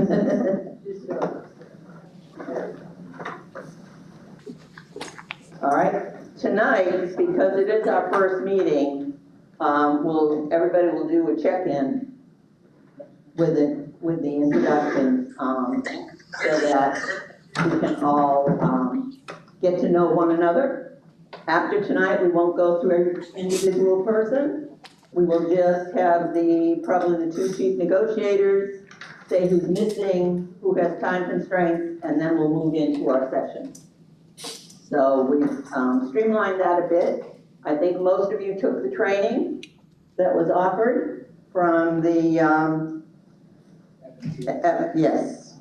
All right, tonight, because it is our first meeting, everybody will do a check-in with the introductions, so that we can all get to know one another. After tonight, we won't go through every individual person. We will just have probably the two chief negotiators say who's missing, who has time constraints, and then we'll move into our session. So we've streamlined that a bit. I think most of you took the training that was offered from the FMCS.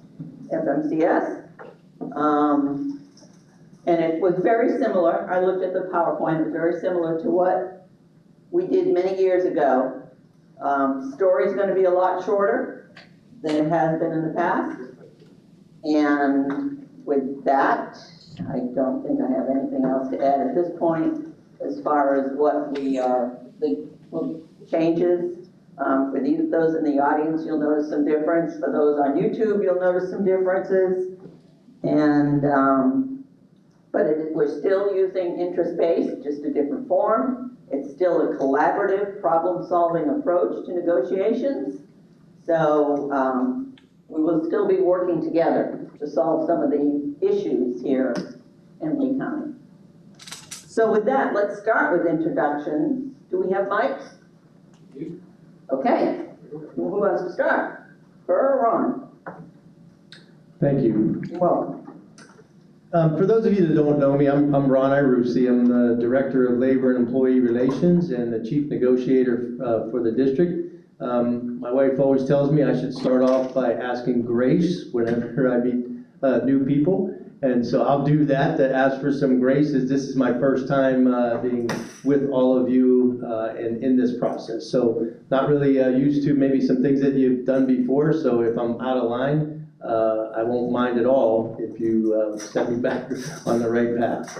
And it was very similar. I looked at the PowerPoint. It was very similar to what we did many years ago. Story's going to be a lot shorter than it has been in the past. And with that, I don't think I have anything else to add at this point as far as what the changes. For those in the audience, you'll notice some difference. For those on YouTube, you'll notice some differences. And but we're still using interest-based, just a different form. It's still a collaborative, problem-solving approach to negotiations. So we will still be working together to solve some of the issues here in Lee County. So with that, let's start with introductions. Do we have mics? Okay. Who wants to start? Her or Ron? Thank you. You're welcome. For those of you that don't know me, I'm Ron Irusi. I'm the Director of Labor and Employee Relations and the Chief Negotiator for the district. My wife always tells me I should start off by asking grace whenever I meet new people. And so I'll do that, to ask for some grace, as this is my first time being with all of you in this process. So not really used to maybe some things that you've done before. So if I'm out of line, I won't mind at all if you set me back on the right path.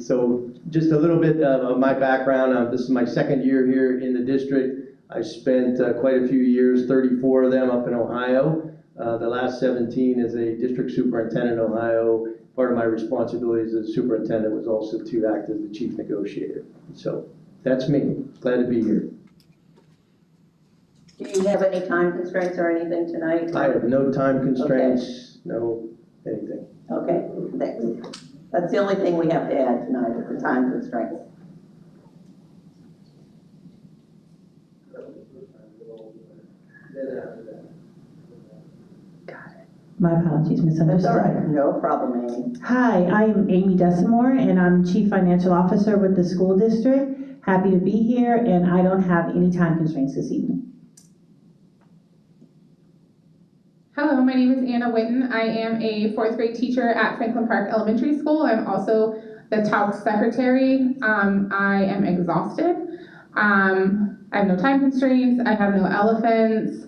So just a little bit of my background. This is my second year here in the district. I spent quite a few years, 34 of them up in Ohio. The last 17 as a district superintendent in Ohio. Part of my responsibilities as a superintendent was also to act as the chief negotiator. So that's me. Glad to be here. Do you have any time constraints or anything tonight? I have no time constraints, no anything. Okay, thanks. That's the only thing we have to add tonight, is the time constraints. My apologies, That's misunderstood. all right, no problem, Amy. Hi, I am Amy Desimore, and I'm Chief Financial Officer with the school district. Happy to be here, and I don't have any time constraints this evening. Hello, my name is Anna Witten. I am a 4th grade teacher at Franklin Park Elementary School. I'm also the TALC secretary. I am exhausted. I have no time constraints. I have no elephants.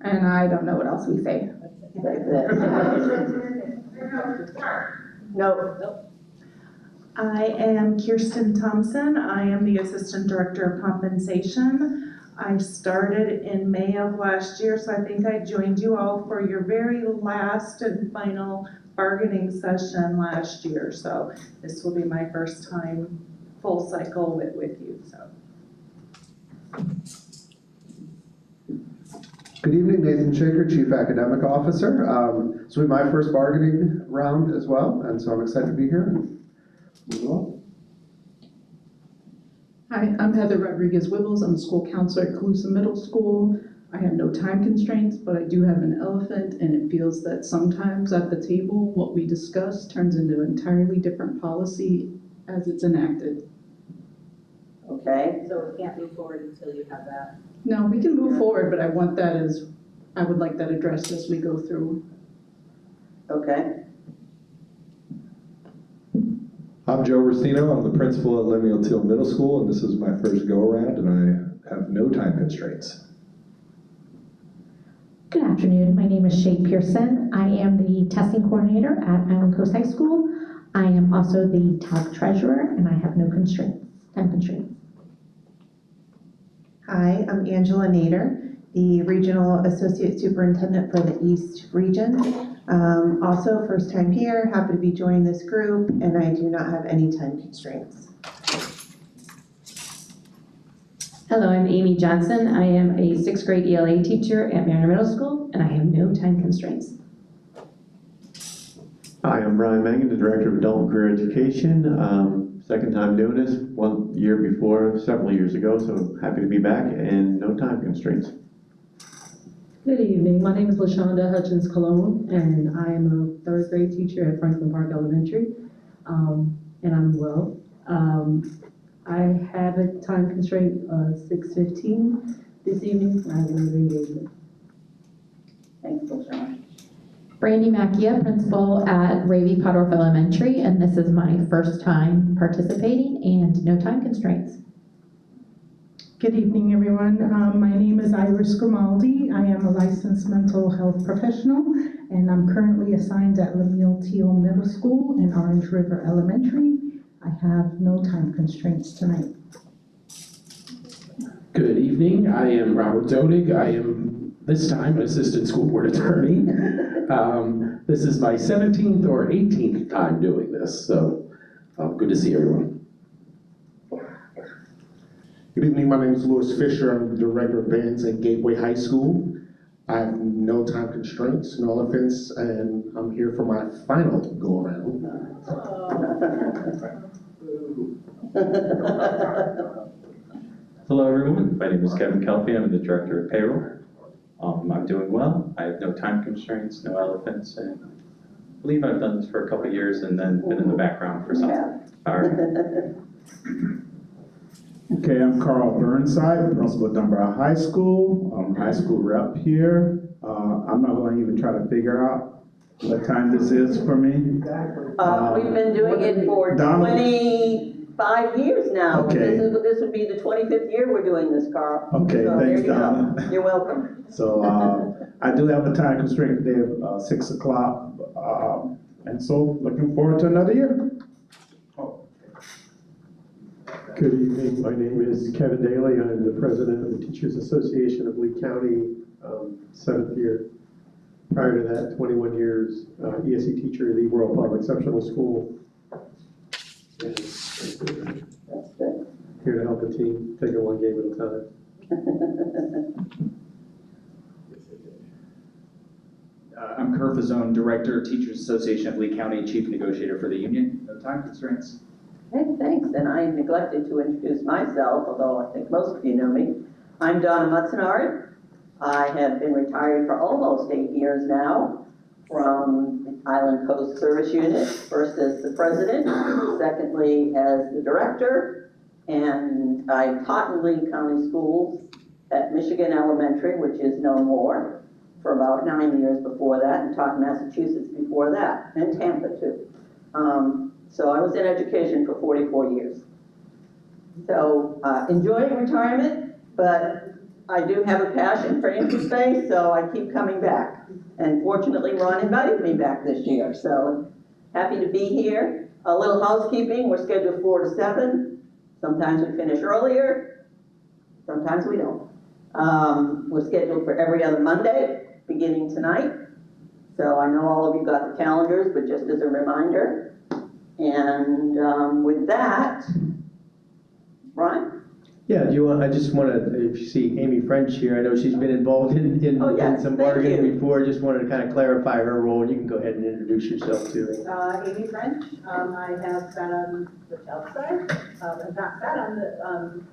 And I don't know what else we say. No. I am Kirsten Thompson. I am the Assistant Director of Compensation. I started in May of last year, so I think I joined you all for your very last and final bargaining session last year. So this will be my first time full cycle with you. So. Good evening, Nathan Shaker, Chief Academic Officer. This will be my first bargaining round as well, and so I'm excited to be here and move on. Hi, I'm Heather Rodriguez-Wibbles. I'm a school counselor at Calusa Middle School. I have no time constraints, but I do have an elephant, and it feels that sometimes at the table, what we discuss turns into an entirely different policy as it's enacted. Okay. So we can't move forward until you have that. No, we can move forward, but I would like that addressed as we go through. Okay. I'm Joe Racino. I'm the principal at Lemuel Teal Middle School, and this is my first go-around, and I have no time constraints. Good afternoon. My name is Shay Pearson. I am the testing coordinator at Island Coast High School. I am also the TALC treasurer, and I have no constraints, time constraints. Hi, I'm Angela Nader, the Regional Associate Superintendent for the East Region. Also, first time here, happy to be joining this group, and I do not have any time constraints. Hello, I'm Amy Johnson. I am a 6th grade ELA teacher at Mariner Middle School, and I have no time constraints. Hi, I'm Brian Mangan, the Director of Adult and Career Education. Second time doing this, 1 year before, several years ago, so happy to be back and no time constraints. Good evening, my name is LaShonda Hutchins Cologne, and I am a 3rd grade teacher at Franklin Park Elementary, and I'm well. I have a time constraint of 6:15 this evening. I have another engagement. Thanks, LaShawn. Brandy Macchia, principal at Ravy Potterville Elementary, and this is my first time participating and no time constraints. Good evening, everyone. My name is Iris Grimaldi. I am a licensed mental health professional, and I'm currently assigned at Lemuel Teal Middle School and Orange River Elementary. I have no time constraints tonight. Good evening. I am Robert Zodig. I am, this time, an assistant school board attorney. This is my 17th or 18th time doing this, so good to see everyone. Good evening, my name is Louis Fisher. I'm the Director of Bands at Gateway High School. I have no time constraints, no offense, and I'm here for my final go-around. Hello, everyone. My name is Kevin Kelpie. I'm the Director of Payroll. I'm doing well. I have no time constraints, no elephants, and I believe I've done this for a couple of years and then been in the background for some. All right. Okay, I'm Carl Burnside, principal at Dunbar High School. I'm high school rep here. I'm not going to even try to figure out what time this is for me. We've been doing it for 25 years now. Okay. This would be the 25th year we're doing this, Carl. Okay, So thanks, there you go. Donna. You're welcome. So I do have a time constraint today of 6 o'clock, and so looking forward to another year. Good evening, my name is Kevin Daly. I'm the president of the Teachers Association of Lee County, 7th year. Prior to that, 21 years, ESE teacher at the World Public Exceptional School. That's good. Here to help the team, take it one game at a time. I'm Kerr Fazone, Director, Teachers Association of Lee County, Chief Negotiator for the union. No time constraints. Hey, thanks. And I neglected to introduce myself, although I think most of you know me. I'm Donna Mutzenard. I have been retired for almost 8 years now from the Island Coast Service Unit, first as the president, secondly as the director, and I taught in Lee County schools at Michigan Elementary, which is no more, for about 9 years before that, and taught in Massachusetts before that, and Tampa too. So I was in education for 44 years. So enjoying retirement, but I do have a passion for empty space, so I keep coming back. And fortunately, Ron invited me back this year, so happy to be here. A little housekeeping, we're scheduled 4 to 7. Sometimes we finish earlier, sometimes we don't. We're scheduled for every other Monday, beginning tonight. So I know all of you got the calendars, but just as a reminder. And with that, Ron? Yeah, do you want, I just want to, if you see Amy French here, I know she's been involved in some bargaining before. Just wanted to kind of clarify her role. You can go ahead and introduce yourself too. Amy French. I have sat on the TALC side, have not sat on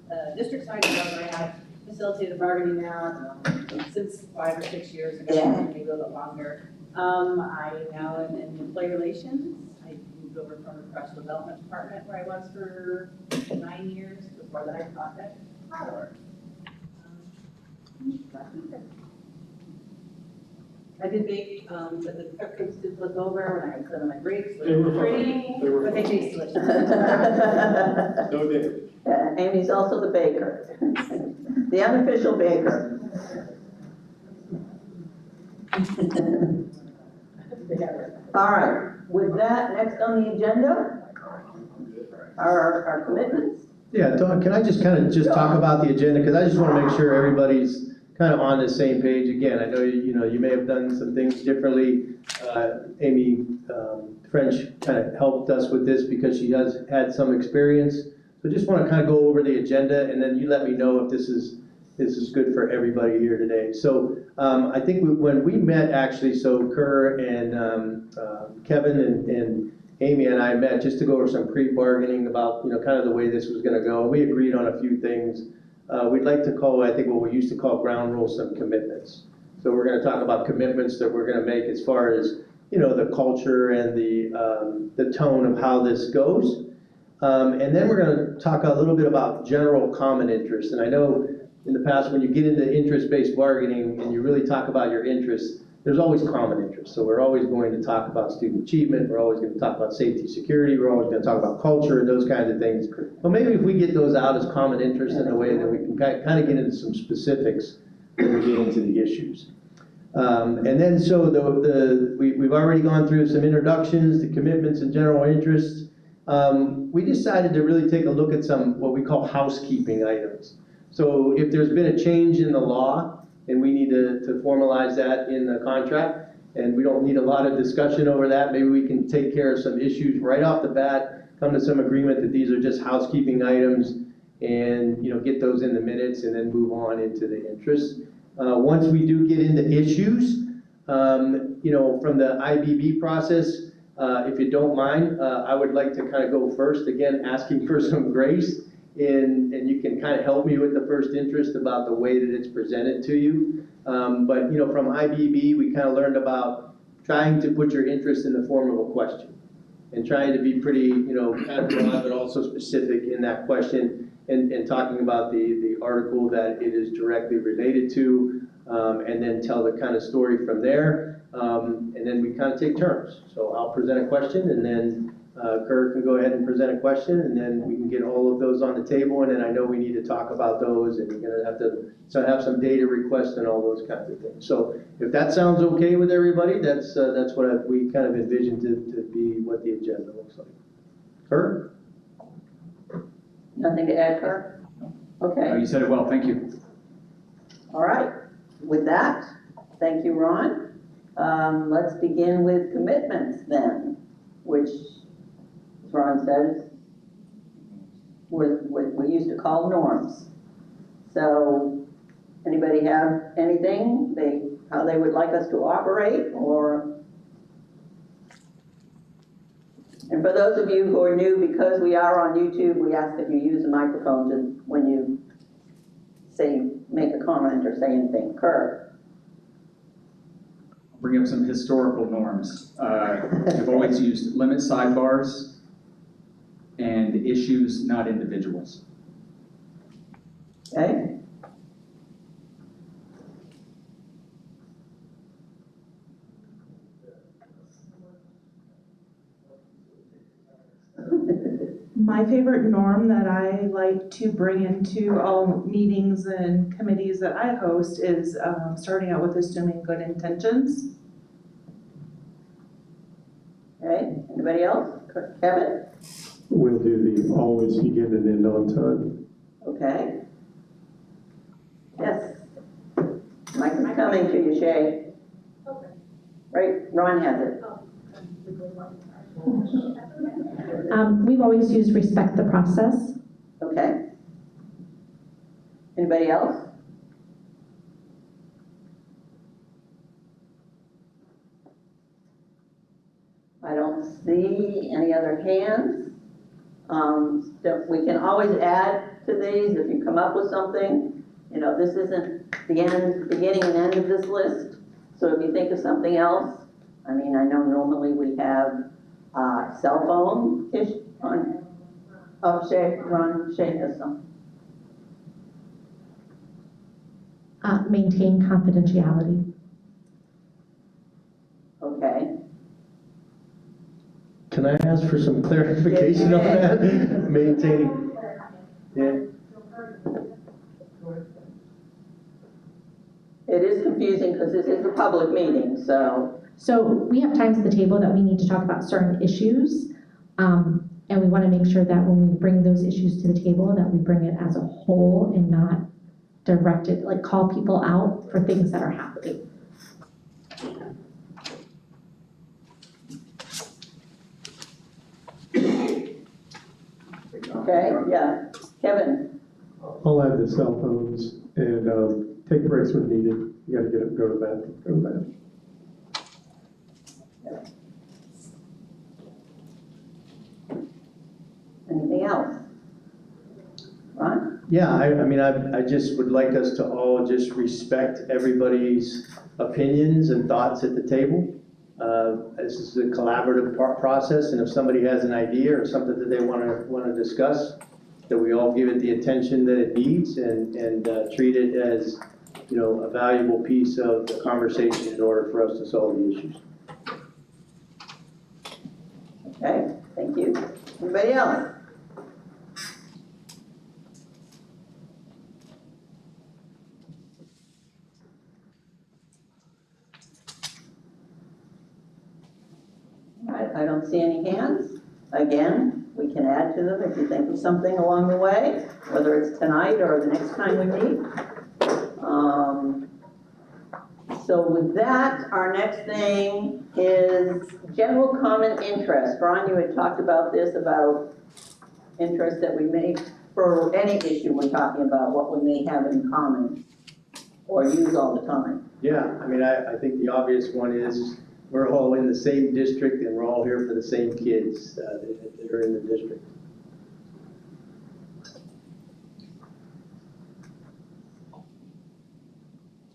the district side, but I have facilitated bargaining now since 5 or 6 years ago, maybe a little bit longer. I now am in employee relations. I moved over from the professional development department where I was for 9 years. Before that, I taught at Howard. I did bake, but the cupcakes did flip over when I had some of my breaks. They were pretty, but they taste delicious. No doubt. Amy's also the baker, the unofficial baker. All right, with that, next on the agenda are our commitments. Yeah, Dawn, can I just kind of talk about the agenda? Because I just want to make sure everybody's kind of on the same page. Again, I know, you may have done some things differently. Amy French kind of helped us with this because she has had some experience. So just want to kind of go over the agenda, and then you let me know if this is good for everybody here today. So I think when we met, actually, so Kerr and Kevin and Amy and I met just to go over some pre-bargaining about, kind of the way this was going to go. We agreed on a few things. We'd like to call, I think, what we used to call ground rules, some commitments. So we're going to talk about commitments that we're going to make as far as, the culture and the tone of how this goes. And then we're going to talk a little bit about general common interest. And I know in the past, when you get into interest-based bargaining and you really talk about your interests, there's always common interests. So we're always going to talk about student achievement. We're always going to talk about safety, security. We're always going to talk about culture and those kinds of things. But maybe if we get those out as common interests in a way that we can kind of get into some specifics when we get into the issues. And then so we've already gone through some introductions, the commitments and general interests. We decided to really take a look at some what we call housekeeping items. So if there's been a change in the law and we need to formalize that in the contract, and we don't need a lot of discussion over that, maybe we can take care of some issues right off the bat, come to some agreement that these are just housekeeping items, and get those in the minutes and then move on into the interest. Once we do get into issues, from the IBB process, if you don't mind, I would like to kind of go first, again, asking for some grace, and you can kind of help me with the first interest about the way that it's presented to you. But from IBB, we kind of learned about trying to put your interest in the form of a question, and trying to be pretty, kind of broad, but also specific in that question, and talking about the article that it is directly related to, and then tell the kind of story from there. And then we kind of take turns. So I'll present a question, and then Kerr can go ahead and present a question, and then we can get all of those on the table, and then I know we need to talk about those, and we're going to have to have some data requests and all those kinds of things. So if that sounds okay with everybody, that's what we kind of envisioned to be what the agenda looks like. Kerr? Nothing to add, Kerr? Okay. You said it well, thank you. All right. With that, thank you, Ron. Let's begin with commitments then, which, as Ron said, we used to call norms. So anybody have anything how they would like us to operate, or? And for those of you who are new, because we are on YouTube, we ask that you use the microphone when you make a comment or say anything. Kerr. Bring up some historical norms. I've always used limit sidebars and issues, not individuals. Okay. My favorite norm that I like to bring into all meetings and committees that I host is starting out with assuming good intentions. Okay, anybody else? Kevin? We'll do the always begin and end on time. Okay. Yes. Mike is coming to you, Shay. Okay. Right, Ron has it. We've always used respect the process. Okay. Anybody else? I don't see any other hands. We can always add to these if you come up with something. This isn't the beginning and end of this list. So if you think of something else, I know normally we have cell phone-ish on. Oh, Shay has some. Maintain confidentiality. Okay. Can I ask for some clarification on that? Maintaining. Yeah. It is confusing because this is a public meeting, so. So we have times at the table that we need to talk about certain issues, and we want to make sure that when we bring those issues to the table, that we bring it as a whole and not directed, like call people out for things that are happening. Okay, yeah. Kevin? I'll add the cell phones and take breaks when needed. You gotta get up, go to the bathroom, go to the bathroom. Anything else? Ron? Yeah, I mean, I just would like us to all just respect everybody's opinions and thoughts at the table. This is a collaborative process, and if somebody has an idea or something that they want to discuss, that we all give it the attention that it needs and treat it as, you know, a valuable piece of the conversation in order for us to solve the issues. Okay, thank you. Anybody else? All right, I don't see any hands. Again, we can add to them if you think of something along the way, whether it's tonight or the next time we meet. So with that, our next thing is general common interest. Ron, you had talked about this, about interest that we may, for any issue we're talking about, what we may have in common or use all the time. Yeah, I mean, I think the obvious one is we're all in the same district and we're all here for the same kids that are in the district.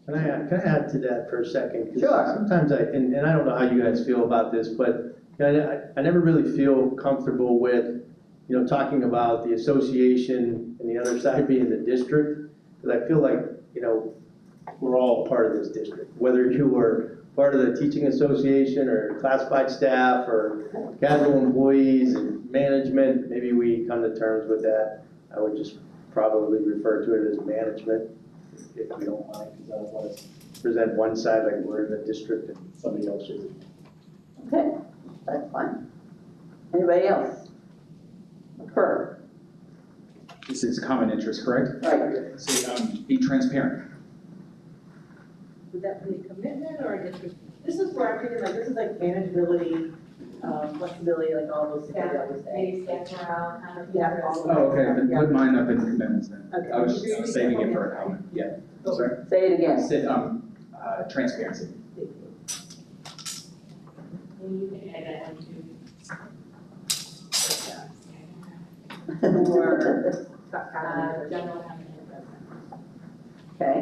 Can I add to that for a second? 'Cause sure. Sometimes and I don't know how you guys feel about this, but I never really feel comfortable with, you know, talking about the association and the other side being the district, because I feel like, you know, we're all part of this district. Whether you were part of the teaching association or classified staff or casual employees and management, maybe we come to terms with that. I would just probably refer to it as management, if we don't mind, because I don't want to present one side like we're in the district and somebody else is. Okay, that's fine. Anybody else? Kurt? This is common interest, correct? Right. So, be transparent. Would that be a commitment or an interest? This is where I'm thinking like, this is like manageability, flexibility, like all those things that I was saying. Maybe staff morale, kind of. Yeah. all of Oh, okay, that. then Yeah. put mine up in commitments then. Okay. I was saving it for a comment, yeah. Sorry. Say it again. Transparency. And you can add that one too. Or, General common interest. Okay.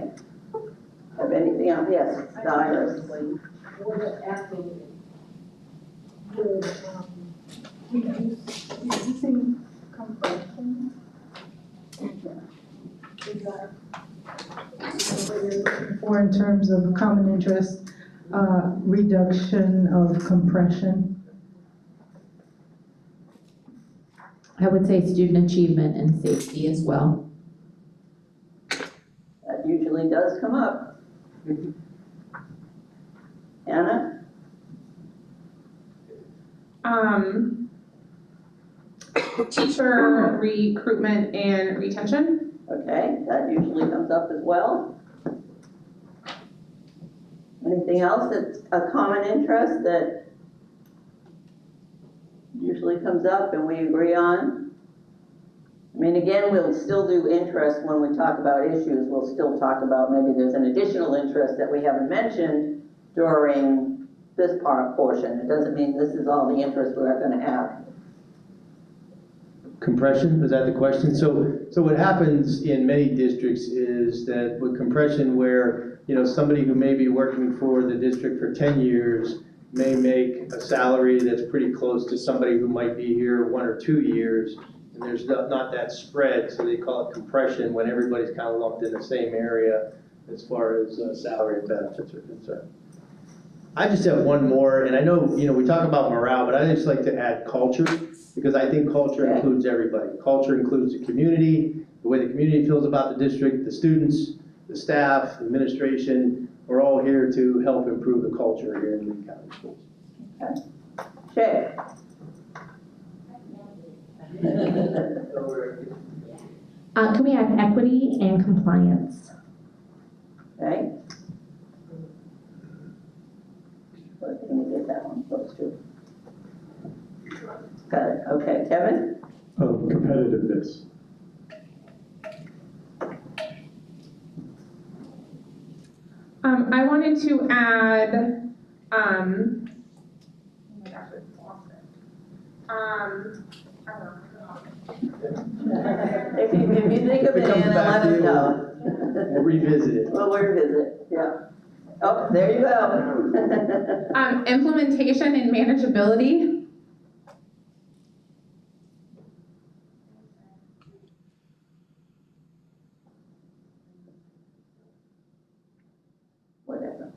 Have anything else? Yes, Cyrus. Would asking, would, reducing compression? Is that? Or in terms of common interest, reduction of compression. I would say student achievement and safety as well. That usually does come up. Anna? Teacher recruitment and retention. Okay, that usually comes up as well. Anything else that's a common interest that usually comes up and we agree on? I mean, again, we'll still do interest when we talk about issues. We'll still talk about maybe there's an additional interest that we haven't mentioned during this portion. It doesn't mean this is all the interest we're going to have. Compression, was that the question? So what happens in many districts is that with compression where, you know, somebody who may be working for the district for 10 years may make a salary that's pretty close to somebody who might be here 1 or 2 years, and there's not that spread, so they call it compression when everybody's kind of lumped in the same area as far as salary and benefits are concerned. I just have one more, and I know, you know, we talk about morale, but I just like to add culture, because I think culture includes everybody. Culture includes the community, the way the community feels about the district, the students, the staff, the administration. We're all here to help improve the culture here in Lee County Schools. Okay. Shay? Can we add equity and compliance? Okay? Let me get that one, those two. Got it, okay, Kevin? Competitiveness. I wanted to add, oh my gosh, I lost it. I don't know. If you think of it, Anna, let us know. We'll revisit it. We'll revisit it, yeah. Oh, there you go. Implementation and manageability. Whatever.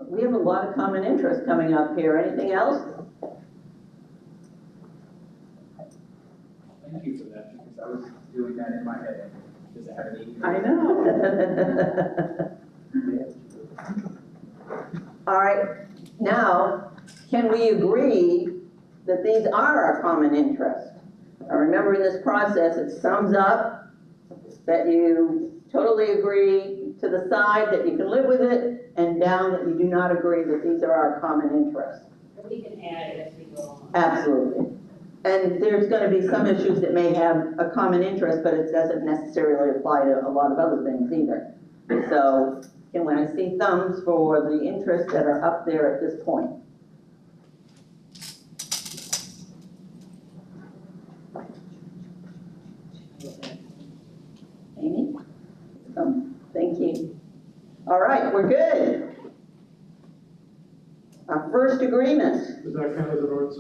We have a lot of common interest coming up here. Anything else? Thank you for that, because I was doing that in my head. Does it have any? I know. All right, now, can we agree that these are our common interest? Now remember, in this process, it sums up that you totally agree to the side that you can live with it, and down that you do not agree that these are our common interests. We can add it as we go on. Absolutely. And there's going to be some issues that may have a common interest, but it doesn't necessarily apply to a lot of other things either. So, and when I see thumbs for the interests that are up there at this point. Amy? Thank you. All right, we're good. Our first agreement. Does that count as an orange?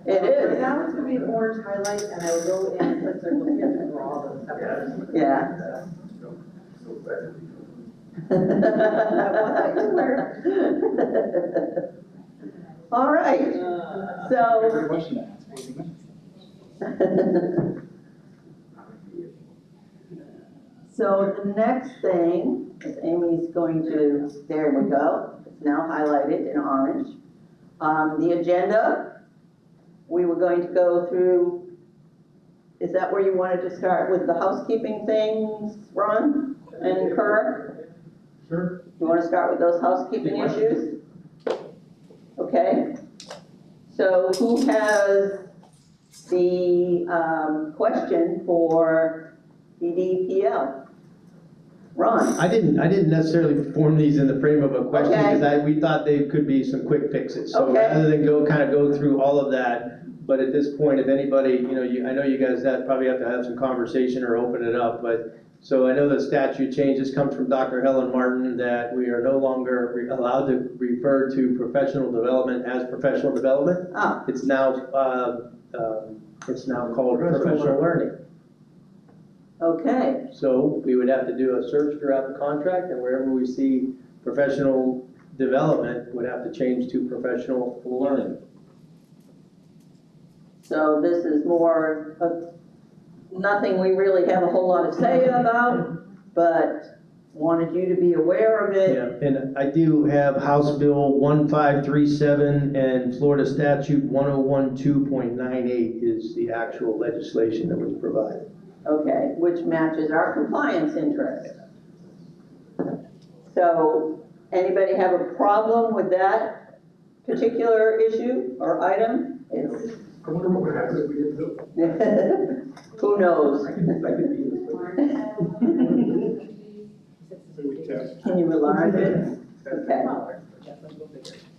It is. Now it's gonna be an orange highlight, and I will go in and put circles here to draw those separate. Yeah. All right, so. So the next thing is Amy's going to, there we go, it's now highlighted in orange. The agenda, we were going to go through, is that where you wanted to start with the housekeeping things, Ron and Kerr? Sure. You want to start with those housekeeping issues? Okay. So who has the question for DDPL? Ron? I didn't necessarily form these in the frame of a question, Okay. because we thought they could be some quick fixes. So Okay. rather than go through all of that, but at this point, if anybody, I know you guys probably have to have some conversation or open it up, but, so I know the statute change, this comes from Dr. Helen Martin, that we are no longer allowed to refer to professional development as professional development. Ah. It's now called professional learning. Okay. So we would have to do a search throughout the contract, and wherever we see professional development, would have to change to professional learning. So this is more of nothing we really have a whole lot of say about, but wanted you to be aware of it. Yeah, and I do have House Bill 1537 and Florida Statute 1012.98 is the actual legislation that was provided. Okay, which matches our compliance interest. So, anybody have a problem with that particular issue or item? It's I wonder what would happen if we didn't do it. who knows? We test. Can you enlarge it? Okay.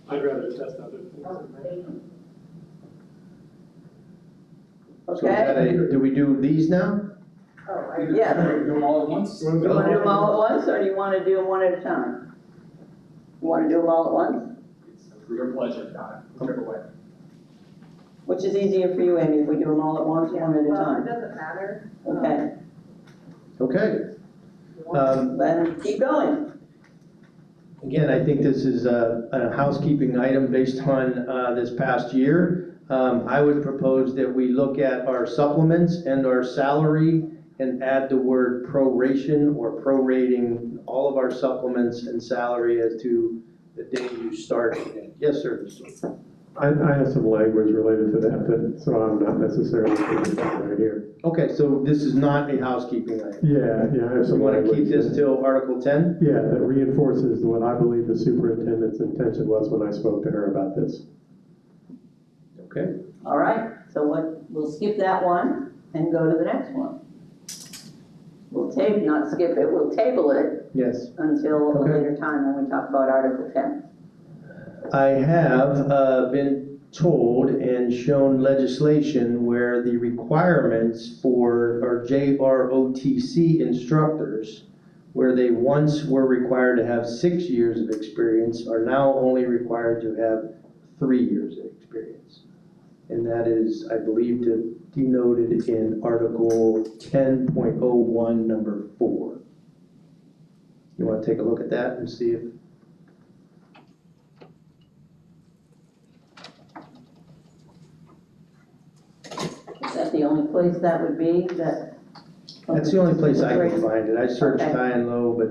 I'd rather test other things. So is that do we do these now? Yeah. Do them all at once? Do you want to do them all at once, or do you want to do them one at a time? You want to do them all at once? It's your pleasure, Donna, whichever way. Which is easier for you, Amy, if we do them all at once, one at a It time? doesn't matter. Okay, Okay. then keep going. Again, I think this is a housekeeping item based on this past year. I would propose that we look at our supplements and our salary and add the word proration or prorating all of our supplements and salary as to the day you start. Yes, sir. I have some language related to that, so I'm not necessarily thinking about right here. Okay, so this is not a housekeeping item. Yeah, I have You some want to language keep this that- till Article 10? Yeah, that reinforces what I believe the superintendent's intention was when I spoke to her about this. Okay. All right, so we'll skip that one and go to the next one. We'll not skip it, we'll table it Yes. until a Okay. later time when we talk about Article 10. I have been told and shown legislation where the requirements for our JROTC instructors, where they once were required to have 6 years of experience, are now only required to have 3 years of experience. And that is, I believe, denoted in Article 10.01, number 4. You want to take a look at that and see if Is that the only place that would be, That's the only place I can find it. I searched Okay. high and low, but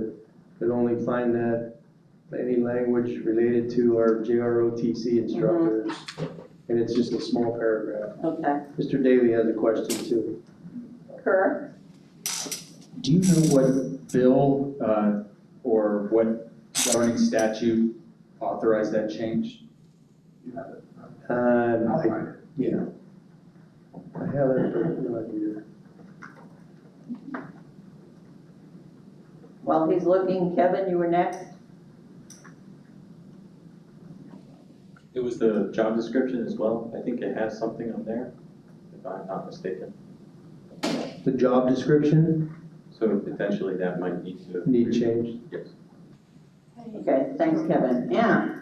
could only find that any language related to our JROTC instructors. And it's just a small paragraph. Okay. Mr. Daly has a question too. Kurt? Do you know what bill or what governing statute authorized that change? Yeah. I have it, but no idea. While he's looking, Kevin, you were next. It was the job description as well. I think it has something on there, if I'm not mistaken. The job description So potentially that might need to. need changed. Yes. Okay, thanks, Kevin. Anna?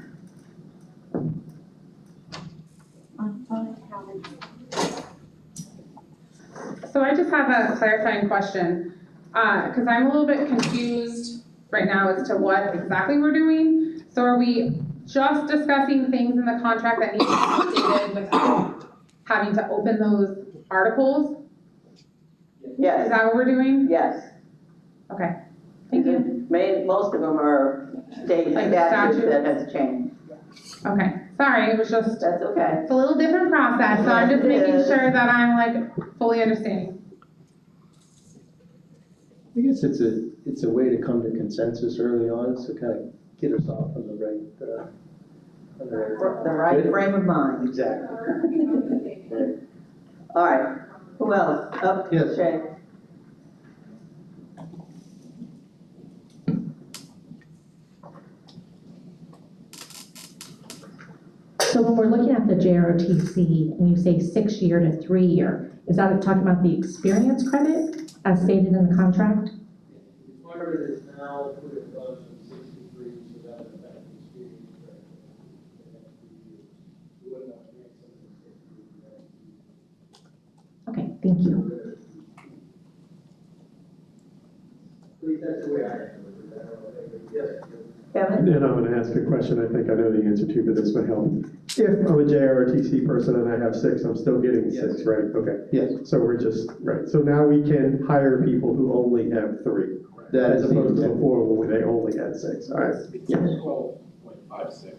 So I just have a clarifying question, because I'm a little bit confused right now as to what exactly we're doing. So are we just discussing things in the contract that need to be updated without having to open those articles? Yes. Is that what we're doing? Yes. Okay, thank you. Most of them are state Like statutes statute? that has changed. Okay, sorry, it was just, That's okay. it's a little different process, so I'm Yes, just it making is. sure that I'm like fully understanding. I guess it's a way to come to consensus early on, so kind of get us off on the right, The right Good? frame of mind. Exactly. All right, who else? Up, Yes. Shay. So when we're looking at the JROTC and you say 6-year to 3-year, is that talking about the experience credit as stated in the contract? Part of it is now put above 63, so that would affect the experience credit. You wouldn't want to make something 63. Okay, thank you. At least that's the way I remember it. Yes. Kevin? And I'm gonna ask a question I think I know the answer to, but this may help. If I'm a JROTC person and I have 6, I'm still getting 6, right? Okay. Yes. So we're just, right, so now we can hire people who only have 3. That As is the opposed to intent. before when they only had 6, all right? Yes. 12.56.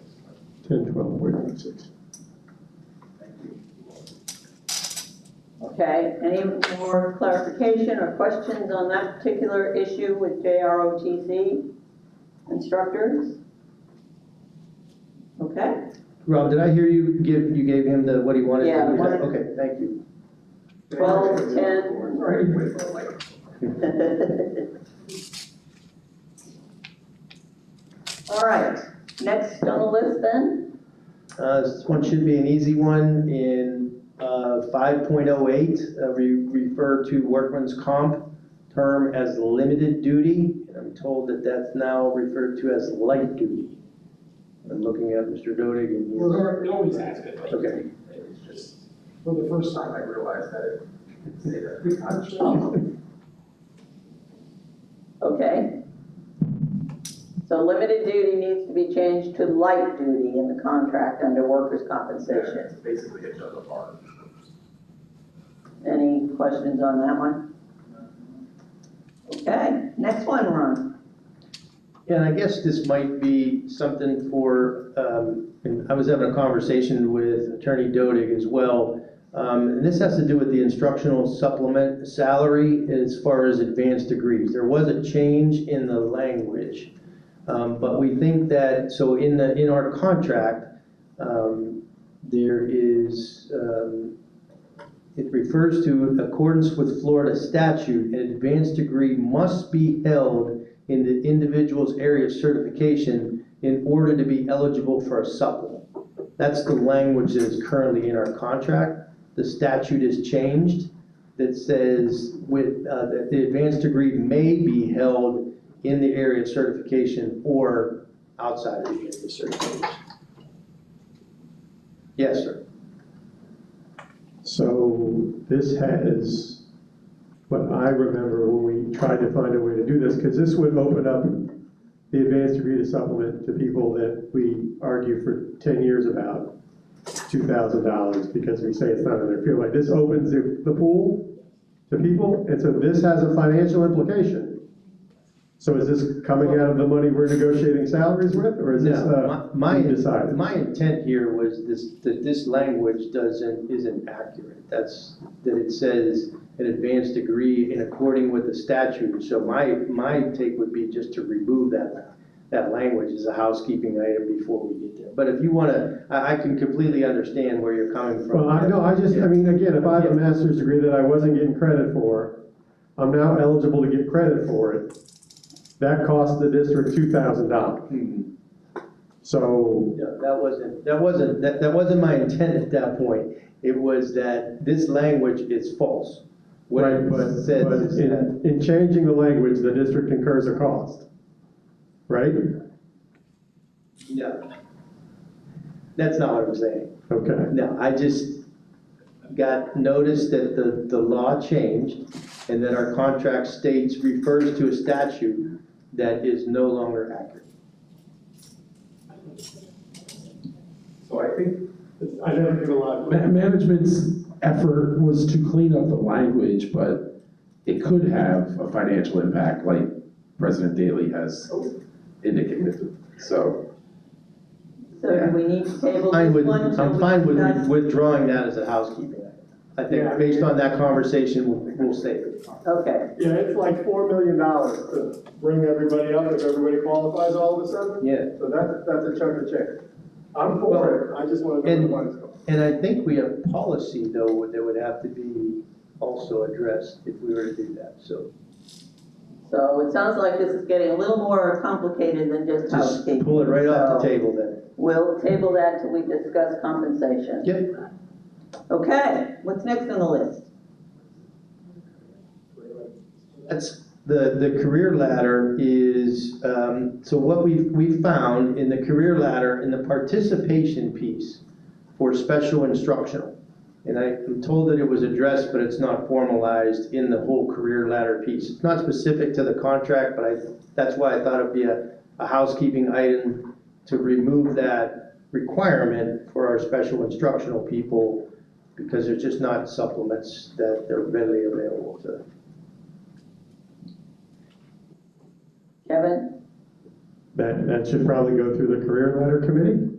10, 12.6. Okay, any more clarification or questions on that particular issue with JROTC instructors? Okay, Rob, did I hear you gave him what he wanted? Yeah, Okay, thank you. 12, 10. All right, next on the list then? This one should be an easy one. In 5.08, we refer to workman's comp term as limited duty. And I'm told that that's now referred to as light duty. I'm looking at Mr. Dodig and he's... We always ask it. Okay. It's just, for the first time I realized that it didn't say that. Okay. So limited duty needs to be changed to light duty in the contract under workers' compensation. Basically, it does apart. Any questions on that one? Okay, next one, Ron. Yeah, and I guess this might be something for, and I was having a conversation with Attorney Dodig as well. And this has to do with the instructional supplement salary as far as advanced degrees. There was a change in the language, but we think that, so in our contract, there is, it refers to accordance with Florida statute, an advanced degree must be held in the individual's area of certification in order to be eligible for a supplement. That's the language that is currently in our contract. The statute is changed that says that the advanced degree may be held in the area of certification or outside of the area of certification. Yes, sir. So this has what I remember when we tried to find a way to do this, because this would open up the advanced degree to supplement to people that we argue for 10 years about $2,000 because we say it's not in their field. Like this opens the pool to people, and so this has a financial implication. So is this coming out of the money we're negotiating salaries with, or is this undecided? My intent here was that this language isn't accurate. That it says an advanced degree in according with the statute. So my take would be just to remove that language as a housekeeping item before we get there. But if you want to, I can completely understand where you're coming from. Well, I mean, again, if I have a master's degree that I wasn't getting credit for, I'm now eligible to get credit for it. That cost the district $2,000. So Yeah, that wasn't my intent at that point. It was that this language is false. What right, it but says is in changing the language, the district incurs a cost, right? No, that's not what I'm saying. Okay. No, I just got notice that the law changed and that our contract states refers to a statute that is no longer accurate. So I think, I never give a lot. Management's effort was to clean up the language, but it could have a financial impact like President Daley has indicated, so. So do we need to table this one? I'm fine with withdrawing that as a housekeeping item. I think based on that conversation, we'll save it. Okay. Yeah, it's like $4 million to bring everybody up if everybody qualifies all of a sudden. Yeah. So that's a chunk of change. I'm for it, I just want to know where the money's going. And I think we have policy though that would have to be also addressed if we were to do that, so. So it sounds like this is getting a little more complicated than just housekeeping. Pull it right off the So table then. We'll table that till we discuss compensation. Yep. Okay, what's next on the list? That's the career ladder is, so what we found in the career ladder, in the participation piece for special instructional, and I'm told that it was addressed, but it's not formalized in the whole career ladder piece. It's not specific to the contract, but that's why I thought it'd be a housekeeping item to remove that requirement for our special instructional people, because there's just not supplements that are readily available to. Kevin? That should probably go through the career ladder committee.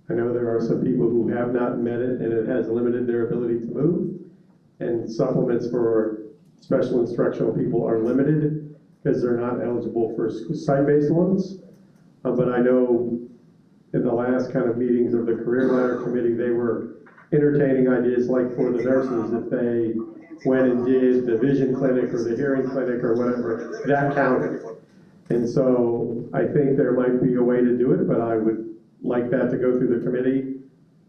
I know there are some people who have not met it and it has limited their ability to move. And supplements for special instructional people are limited because they're not eligible for site-based ones. But I know in the last kind of meetings of the career ladder committee, they were entertaining ideas like for the nurses, if they went and did the vision clinic or the hearing clinic or whatever, that counted. And so I think there might be a way to do it, but I would like that to go through the committee,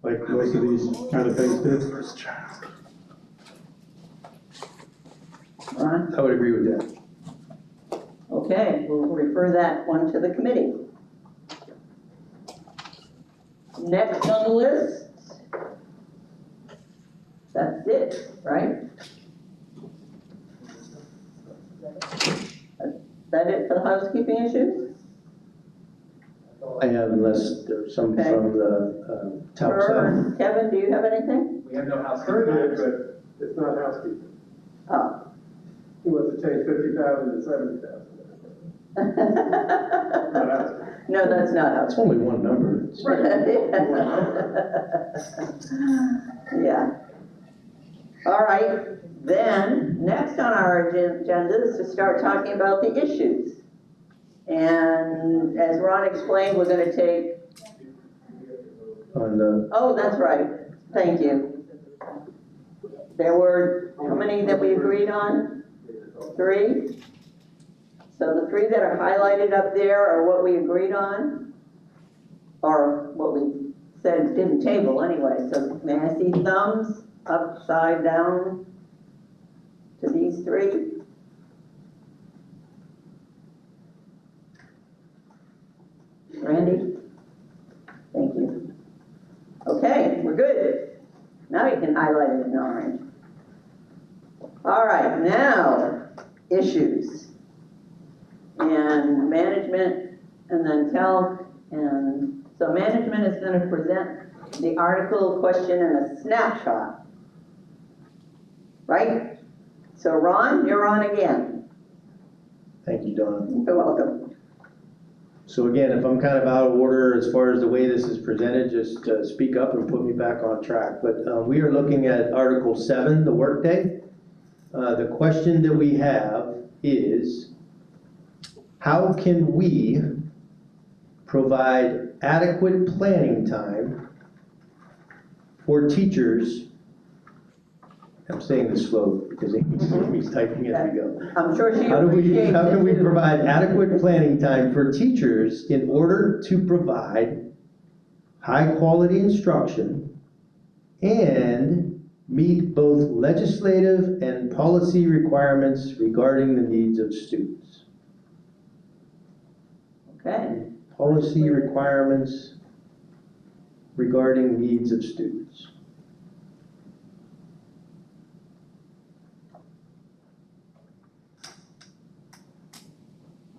like most of these kind of things do. Ron? I would agree with that. Okay, we'll refer that one to the committee. Next on the list. That's it, right? Is that it for the housekeeping issues? I have, unless there's some Okay. from the TALC side. Or Kevin, do you have anything? We have no housekeeping. Heard it, but it's not housekeeping. Oh. He wants to change 50,000 to 70,000. Not housekeeping. No, that's not It's only one number. Yeah. All right, then, next on our agenda is to start talking about the issues. And as Ron explained, we're gonna take, On the, oh, that's right, thank you. There were, how many that we agreed on? 3? So the 3 that are highlighted up there are what we agreed on, or what we said didn't table anyway. So may I see thumbs upside down to these 3? Randy? Thank you. Okay, we're good. Now you can highlight it in orange. All right, now, issues. And management, and then TALC, and so management is going to present the article, question, and a snapshot. Right? So Ron, you're on again. thank you, Donna. You're welcome. So again, if I'm kind of out of order as far as the way this is presented, just speak up and put me back on track. But we are looking at Article 7, the workday. The question that we have is, how can we provide adequate planning time for teachers? I'm saying this slow because Amy's typing as we go. I'm sure she How appreciates it. can we provide adequate planning time for teachers in order to provide high-quality instruction and meet both legislative and policy requirements regarding the needs of students? Okay. Policy requirements regarding needs of students.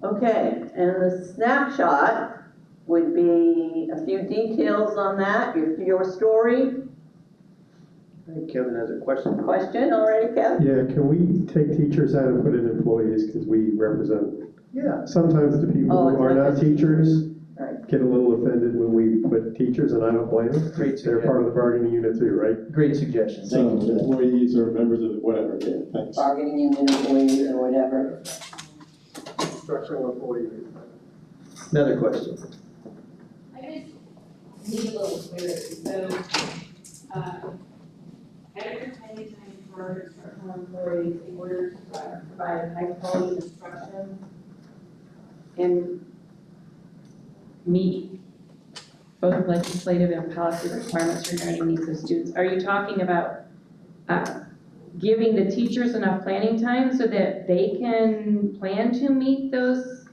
Okay, and the snapshot would be a few details on that, your story. I think Kevin has a question. Question already, Kevin? Yeah, can we take teachers out and put in employees, because we represent, Yeah. sometimes the people who are not teachers Right. get a little offended when we put teachers, and I don't blame them. Great They're part of the bargaining unit too, right? Great suggestion. So employees or members of whatever, yeah, thanks. Bargaining union employees or whatever. Instructional employees. Another question. I just need a little clarity, so, adequate planning time for instructional employees in order to provide high quality instruction And meet both legislative and policy requirements regarding needs of students. Are you talking about giving the teachers enough planning time so that they can plan to meet those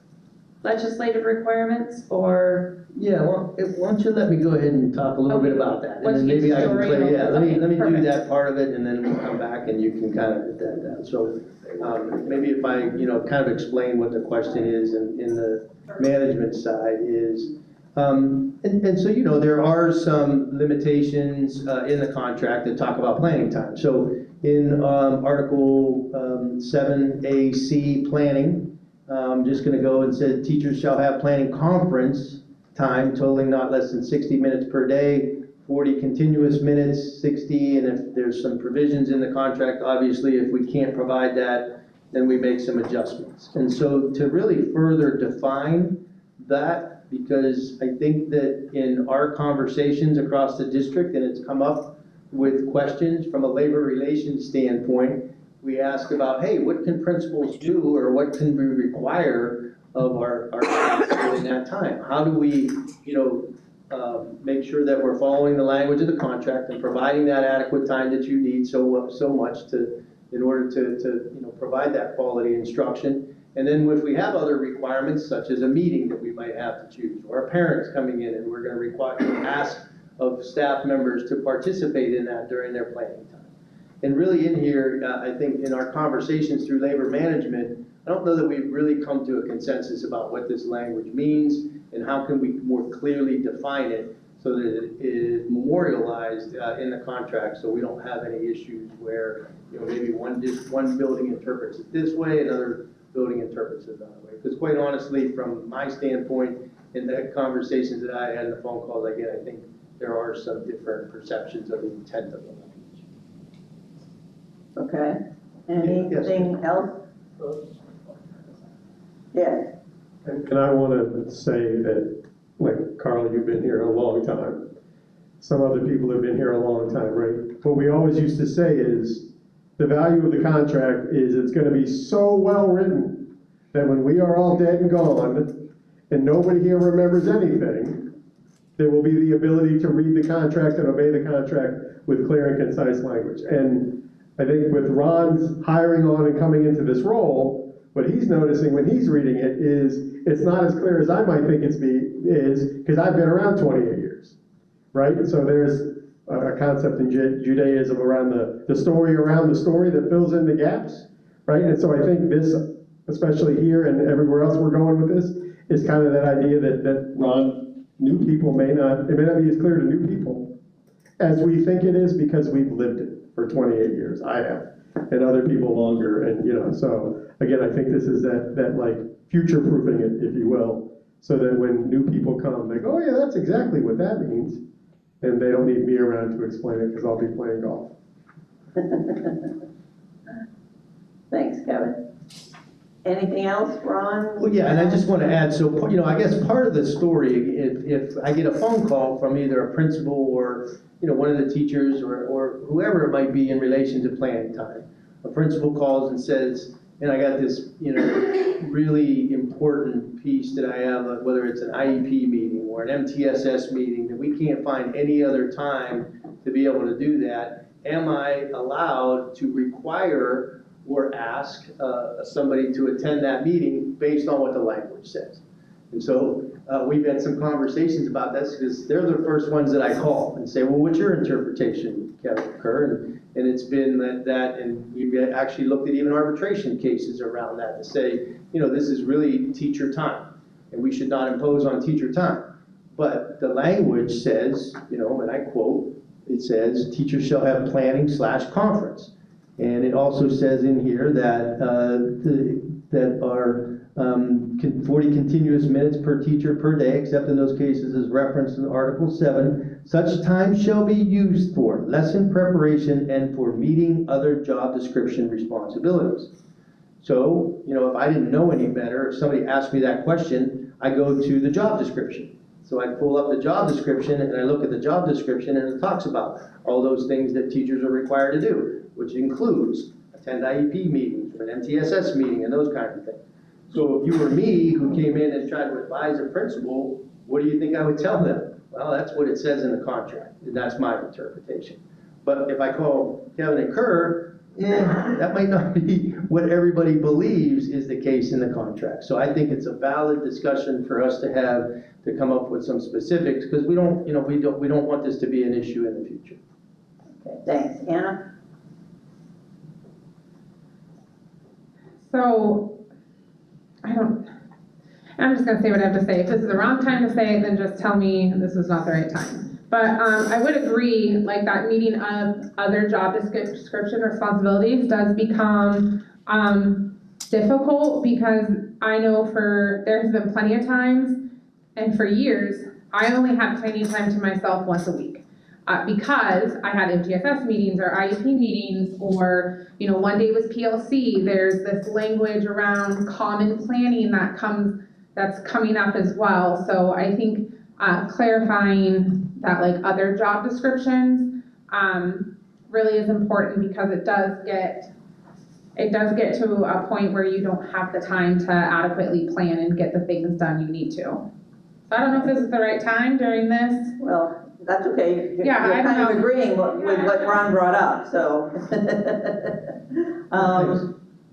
legislative requirements, or? Yeah, well, why don't you let me go ahead and talk a little bit about that? And Once then you get maybe I can story play, and yeah, all- let me do perfect. that part of it, and then we'll come back and you can kind of put that down. So, maybe if I, kind of explain what the question is in the management side is, and so, there are some limitations in the contract that talk about planning time. So in Article 7AC, planning, I'm just gonna go and say teachers shall have planning conference time totaling not less than 60 minutes per day, 40 continuous minutes, 60, and if there's some provisions in the contract, obviously, if we can't provide that, then we make some adjustments. And so to really further define that, because I think that in our conversations across the district, and it's come up with questions from a labor relations standpoint, we ask about, hey, what can principals do, or what can we require of our staff during that time? How do we, make sure that we're following the language of the contract and providing that adequate time that you need so much in order to provide that quality instruction? And then if we have other requirements, such as a meeting that we might have to choose, or parents coming in and we're going to ask of staff members to participate in that during their planning time. And really in here, I think in our conversations through labor management, I don't know that we've really come to a consensus about what this language means and how can we more clearly define it so that it is memorialized in the contract, so we don't have any issues where maybe one building interprets it this way, another building interprets it that way. Because quite honestly, from my standpoint, in the conversations that I had and the phone calls I get, I think there are some different perceptions of the intent of the language. Okay, anything else? Yes. And I want to say that, like, Carl, you've been here a long time. Some other people have been here a long time, right? What we always used to say is, the value of the contract is it's going to be so well written that when we are all dead and gone, and nobody here remembers anything, there will be the ability to read the contract and obey the contract with clear and concise language. And I think with Ron's hiring on and coming into this role, what he's noticing when he's reading it is it's not as clear as I might think is, because I've been around 28 years, right? So there's a concept in Judaism around the story around the story that fills in the gaps, right? And so I think this, especially here and everywhere else we're going with this, is kind of that idea that Ron, new people it may not be as clear to new people as we think it is because we've lived it for 28 years. I have, and other people longer, and so again, I think this is that like future-proofing it, if you will, so that when new people come, they go, oh yeah, that's exactly what that means, and they don't need me around to explain it because I'll be playing golf. Thanks, Kevin. Anything else, Ron? Well, yeah, and I just want to add, so, I guess part of the story, if I get a phone call from either a principal or, one of the teachers or whoever it might be in relation to planning time, a principal calls and says, and I got this, really important piece that I have, whether it's an IEP meeting or an MTSS meeting, that we can't find any other time to be able to do that, am I allowed to require or ask somebody to attend that meeting based on what the language says? And so we've had some conversations about this because they're the first ones that I call and say, well, what's your interpretation, Kevin Kerr? And it's been that, and we've actually looked at even arbitration cases around that to say, this is really teacher time, and we should not impose on teacher time. But the language says, and I quote, it says, teachers shall have planning/conference. And it also says in here that that are 40 continuous minutes per teacher per day, except in those cases as referenced in Article 7. Such time shall be used for lesson preparation and for meeting other job description responsibilities. So, if I didn't know any better, if somebody asked me that question, I go to the job description. So I pull up the job description and I look at the job description and it talks about all those things that teachers are required to do, which includes attend IEP meetings or an MTSS meeting and those kinds of things. So if you were me who came in and tried to advise a principal, what do you think I would tell them? Well, that's what it says in the contract, and that's my interpretation. But if I call Kevin and Kerr, that might not be what everybody believes is the case in the contract. So I think it's a valid discussion for us to have to come up with some specifics, because we don't want this to be an issue in the future. Okay, thanks. Anna? So, I'm just gonna say what I have to say. If this is the wrong time to say it, then just tell me this is not the right time. But I would agree, like that meeting of other job description responsibilities does become difficult, because I know there's been plenty of times, and for years, I only had planning time to myself once a week. Because I had MTSS meetings or IEP meetings, or one day was PLC. There's this language around common planning that's coming up as well. So I think clarifying that like other job descriptions really is important, because it does get to a point where you don't have the time to adequately plan and get the things done you need to. So I don't know if this is the right time during this. Well, that's okay. Yeah, You're I don't kind of know. agreeing with what Ron brought up, so.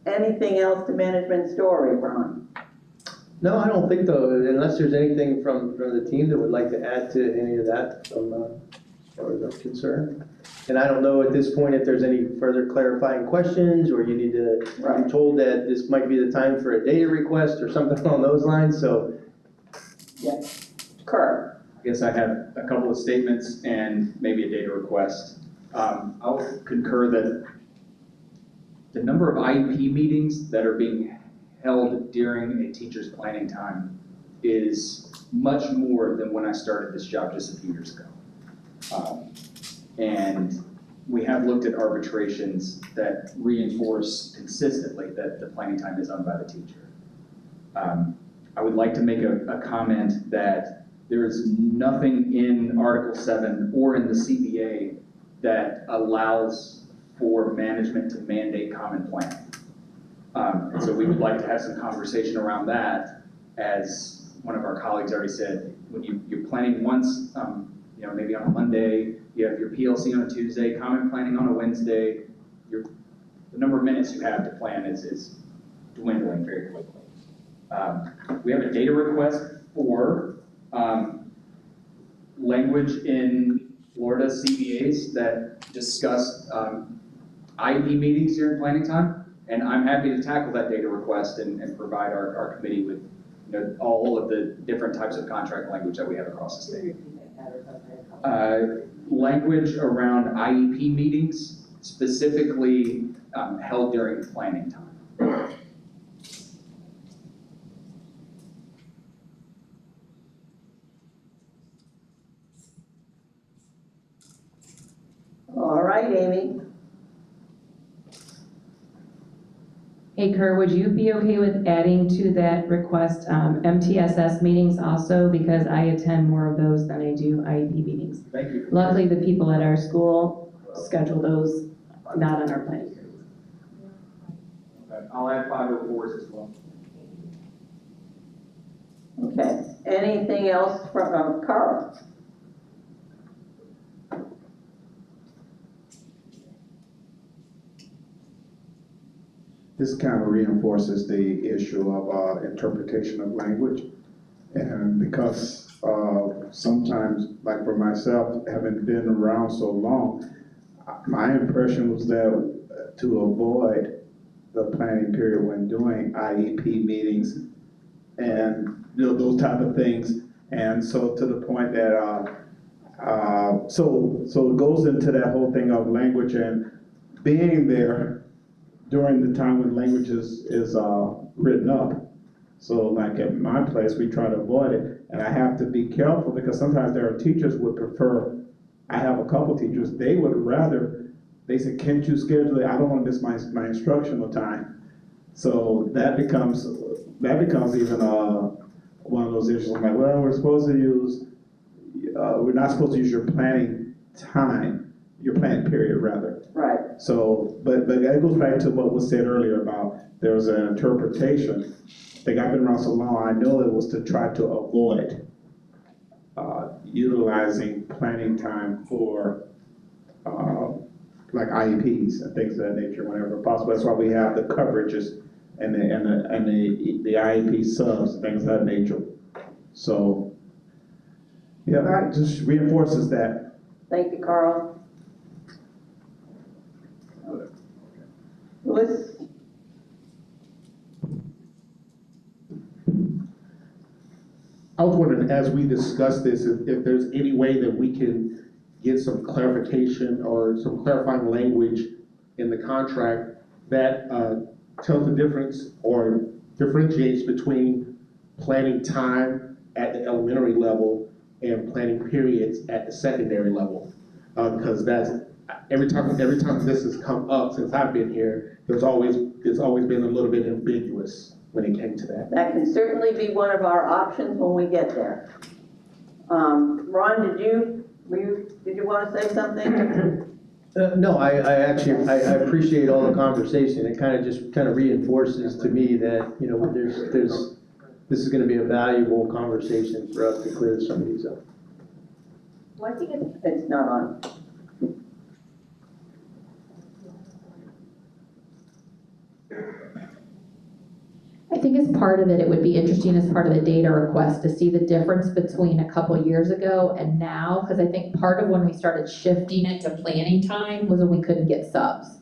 Anything else to management story, Ron? No, I don't think though, unless there's anything from the team that would like to add to any of that from as far as I'm concerned. And I don't know at this point if there's any further clarifying questions, or you need to, I'm told that this might be the time for a data request or something along those lines, so. Yeah. Kurt. I guess I have a couple of statements and maybe a data request. I'll concur that the number of IEP meetings that are being held during a teacher's planning time is much more than when I started this job just a few years ago. And we have looked at arbitrations that reinforce consistently that the planning time is done by the teacher. I would like to make a comment that there is nothing in Article 7 or in the CBA that allows for management to mandate common planning. And so we would like to have some conversation around that. As one of our colleagues already said, when you're planning once, maybe on a Monday, you have your PLC on a Tuesday, common planning on a Wednesday, the number of minutes you have to plan is dwindling very quickly. We have a data request for language in Florida CBAs that discuss IEP meetings during planning time, and I'm happy to tackle that data request and provide our committee with all of the different types of contract language that we have across the state. Language around IEP meetings, specifically held during planning time. All right, Amy. Hey, Kerr, would you be okay with adding to that request MTSS meetings also? Because I attend more of those than I do IEP meetings. Thank you. Luckily, the people at our school schedule those not on our planning. Okay. I'll add 504s as well. Okay, anything else from Carl? This kind of reinforces the issue of interpretation of language. And because sometimes, like for myself, having been around so long, my impression was that to avoid the planning period when doing IEP meetings and those type of things. And so to the point that, so it goes into that whole thing of language and being there during the time when language is written up. So like at my place, we try to avoid it. And I have to be careful because sometimes there are teachers would prefer, I have a couple teachers, they would rather, they say, can't you schedule it? I don't want to miss my instructional time. So that becomes even one of those issues. I'm like, well, we're supposed to use, we're not supposed to use your planning time, your planning period rather. Right. So, but it goes back to what was said earlier about there was an interpretation. I think I've been around so long, I know it was to try to avoid utilizing planning time for like IEPs and things of that nature whenever possible. That's why we have the coverages and the IEP subs, things of that nature. So, yeah, Right. it just reinforces that. Thank you, Carl. Louis? I was wondering, as we discuss this, if there's any way that we can get some clarification or some clarifying language in the contract that tells the difference or differentiates between planning time at the elementary level and planning periods at the secondary level. Because that's, every time this has come up since I've been here, it's always been a little bit ambiguous when it came to that. That can certainly be one of our options when we get there. Ron, did you want to say something? No, I appreciate all the conversation. It kind of reinforces to me that, this is gonna be a valuable conversation for us to clear some of these up. Well, I think it's not on. I think as part of it, it would be interesting as part of the data request to see the difference between a couple years ago and now, because I think part of when we started shifting it to planning time was when we couldn't get subs.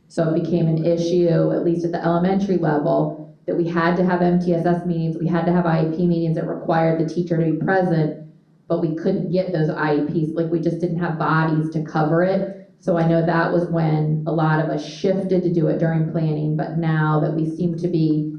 So it became an issue, at least at the elementary level, that we had to have MTSS meetings, we had to have IEP meetings that required the teacher to be present, but we couldn't get those IEPs, like we just didn't have bodies to cover it. So I know that was when a lot of us shifted to do it during planning, but now that we seem to be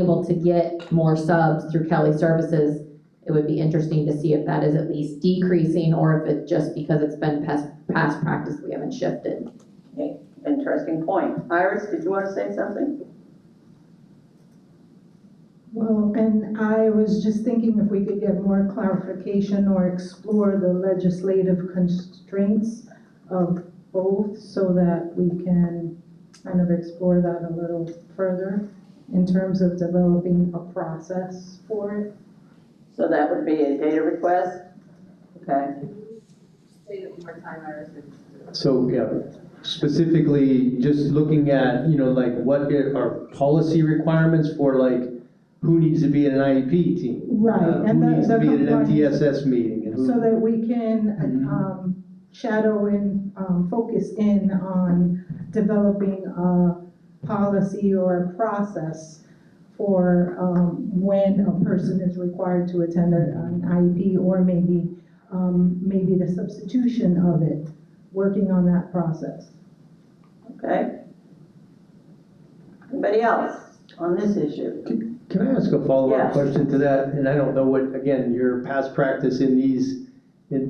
able to get more subs through Kelly Services, it would be interesting to see if that is at least decreasing or if it just because it's been past practice, we haven't shifted. Okay, interesting point. Iris, did you want to say something? Well, and I was just thinking if we could get more clarification or explore the legislative constraints of both so that we can kind of explore that a little further in terms of developing a process for it. So that would be a data request? Okay. Say it one more time, Iris. So, yeah, specifically, just looking at, like what are policy requirements for like, who needs to be in an IEP team? Right, and who needs to be in an compliance- MTSS meeting? And who, So that we can shadow and focus in on developing a policy or a process for when a person is required to attend an IEP or maybe the substitution of it, working on that process. Okay. Anybody else on this issue? can I ask a follow-up Yeah. question to that? And I don't know what, again, your past practice in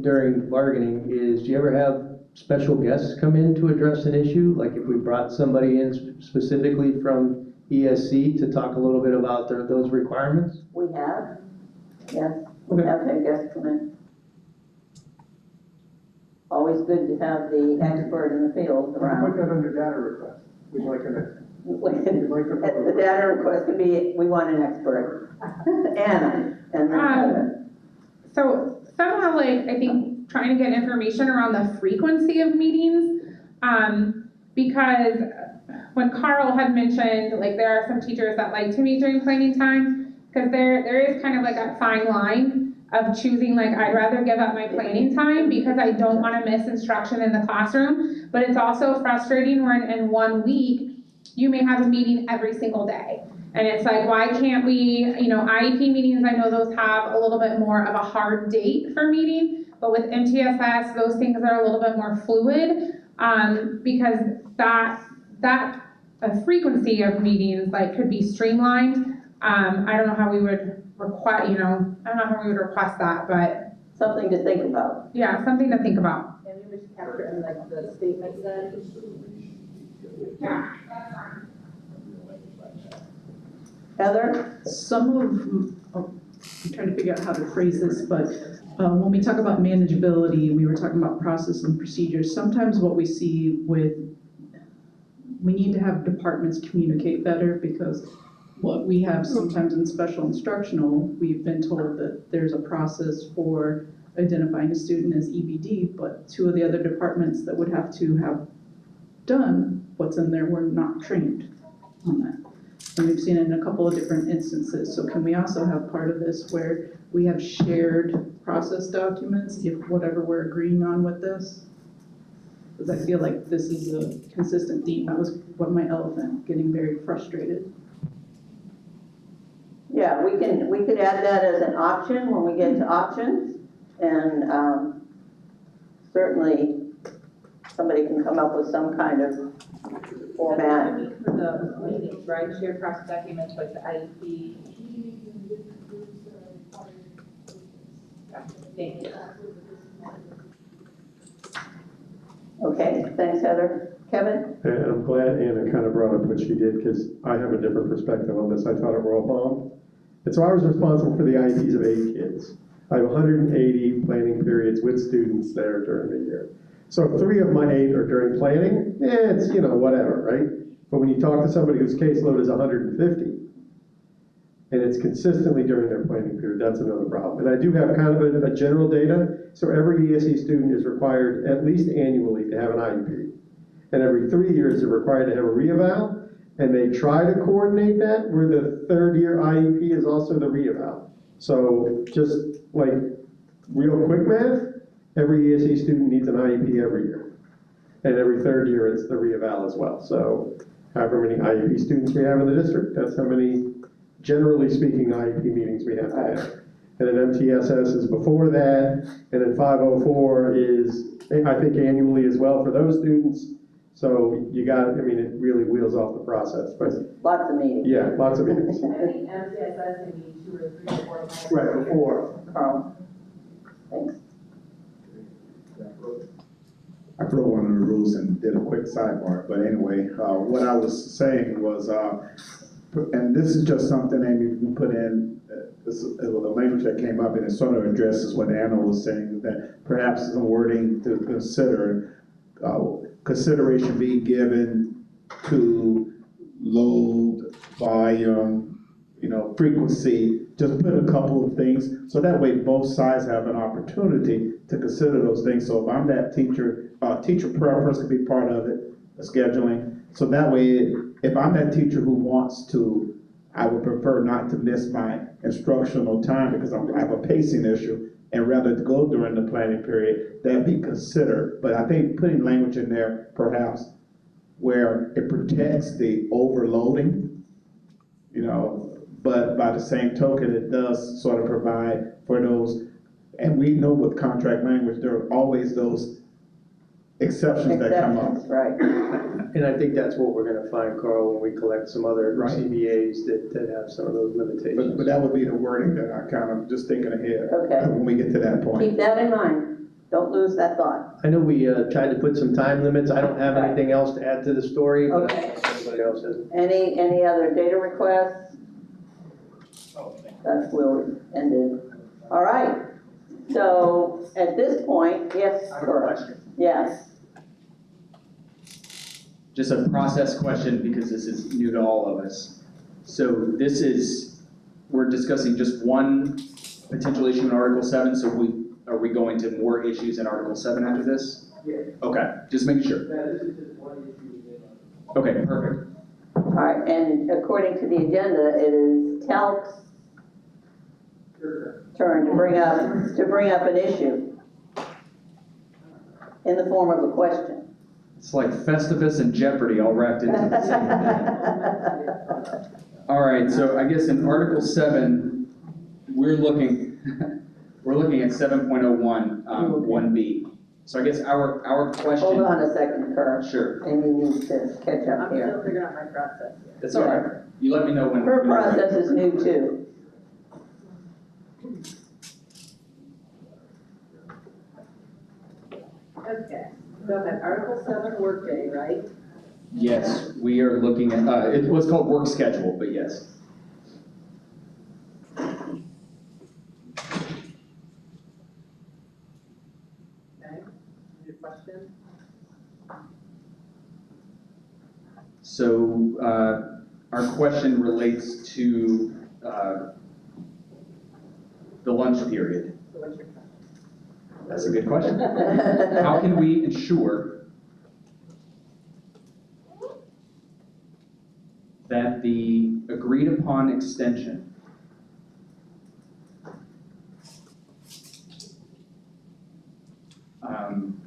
during bargaining is, do you ever have special guests come in to address an issue? Like if we brought somebody in specifically from ESC to talk a little bit about those requirements? We have, yes, we have had guests come in. Always good to have the expert in the field around. Put that under data request. We'd like The data request could be, we want an expert. Anna, and then Kevin. So somehow, like, I think trying to get information around the frequency of meetings, because when Carl had mentioned, like, there are some teachers that like to meet during planning time, because there is kind of like a fine line of choosing, like, I'd rather give up my planning time because I don't want to miss instruction in the classroom, but it's also frustrating when in 1 week, you may have a meeting every single day. And it's like, why can't we, IEP meetings, I know those have a little bit more of a hard date for meeting, but with MTSS, those things are a little bit more fluid, because that frequency of meetings, like, could be streamlined. I don't know how we would request, I don't know how we would request that, but. Something to think about. Yeah, something to think about. And we would capture in like the statements then. Yeah. Heather? I'm trying to figure out how to phrase this, but when we talk about manageability, we were talking about process and procedures. Sometimes what we see we need to have departments communicate better, because what we have sometimes in special instructional, we've been told that there's a process for identifying a student as EBD, but 2 of the other departments that would have to have done what's in there were not trained on that. And we've seen it in a couple of different instances. So can we also have part of this where we have shared process documents, if whatever we're agreeing on with this? Because I feel like this is a consistent theme. That was what my elephant, getting very frustrated. Yeah, we could add that as an option when we get to options, and certainly somebody can come up with some kind of format. For the meetings, right, shared process documents like the IEP. Thank you. Okay, thanks, Heather. Kevin? And I'm glad Anna kind of brought up what she did, because I have a different perspective on this. I taught at Royal Palm. And so I was responsible for the IEPs of 8 kids. I have 180 planning periods with students there during the year. So if 3 of my 8 are during planning, it's, whatever, right? But when you talk to somebody whose caseload is 150, and it's consistently during their planning period, that's another problem. And I do have kind of a general data. So every ESE student is required at least annually to have an IEP. And every 3 years they're required to have a reeval. And they try to coordinate that where the 3rd year IEP is also the reeval. So just like real quick math, every ESE student needs an IEP every year. And every 3rd year it's the reeval as well. So however many IEP students we have in the district, that's how many, generally speaking, IEP meetings we have to have. And then MTSS is before that, and then 504 is, I think, annually as well for those students. So you got, I mean, it really wheels off the process, but Lots of meetings. yeah, lots of meetings. I think MCSS can be 2 or 3 or 4 months. Right, before. Carl, thanks. I broke one of the rules and did a quick sidebar, but anyway, what I was saying was, and this is just something that you put in, this is a language that came up and it sort of addresses what Anna was saying, that perhaps some wording to consider, consideration being given to load, volume, frequency, just put a couple of things, so that way both sides have an opportunity to consider those things. So if I'm that teacher, teacher preference could be part of it, the scheduling. So that way, if I'm that teacher who wants to, I would prefer not to miss my instructional time because I have a pacing issue, and rather to go during the planning period, that'd be considered. But I think putting language in there, perhaps, where it protects the overloading, but by the same token, it does sort of provide for those, and we know with contract language, there are always those exceptions that come up. Exceptions, right. And I think that's what we're gonna find, Carl, when we collect some other Right. CBAs that have some of those limitations. But that would be the wording that I kind of just thinking ahead. Okay. When we get to that point. Keep that in mind. Don't lose that thought. I know we tried to put some time limits. I don't have Right. anything else to add to the story, but Okay. anybody else has. Any other data requests? That's where we ended. All right. So at this point, yes, I have a Cora. question. Yes. Just a process question because this is new to all of us. So we're discussing just one potential issue in Article 7, so are we going to more issues in Article 7 after this? Yeah. Okay, just making sure. This is just one issue. Okay, perfect. All right, and according to the agenda, it is TALC's turn to bring up an issue in the form of a question. It's like Festivus and Jeopardy all wrapped into the same thing. All right, so I guess in Article 7, we're looking at 7.01, 1B. So I guess our question. Hold on a second, Kurt. Sure. Amy needs to catch up I'm here. still figuring out my process. That's all right. You let me know when. Her when you're ready. process is new too. Okay, so at Article 7 workday, right? Yes, we are looking at, it was called work schedule, but yes. Okay, your question? So our question relates to the lunch period. So what's your question? That's a good question. How can we ensure that the agreed upon extension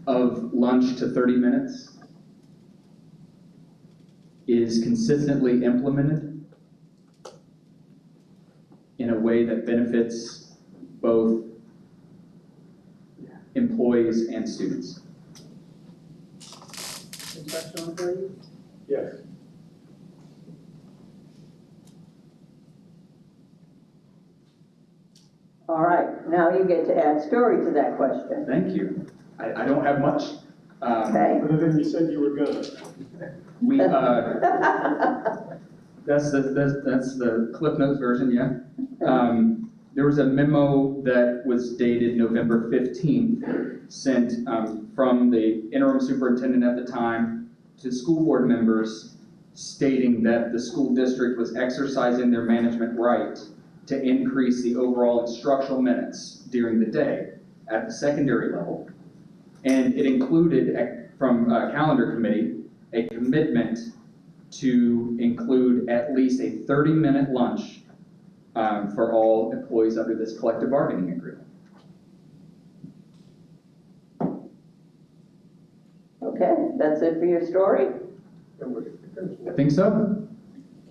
of lunch to 30 minutes is consistently implemented in a way that benefits both employees and students? Instructional employees? Yes. All right, now you get to add story to that question. Thank you. I don't have much. Okay. Other than you said you were gonna. We, that's the Cliff Notes version, yeah. There was a memo that was dated November 15th, sent from the interim superintendent at the time to school board members stating that the school district was exercising their management right to increase the overall instructional minutes during the day at the secondary level. And it included, from a calendar committee, a commitment to include at least a 30-minute lunch for all employees under this collective bargaining agreement. Okay, that's it for your story? I think so.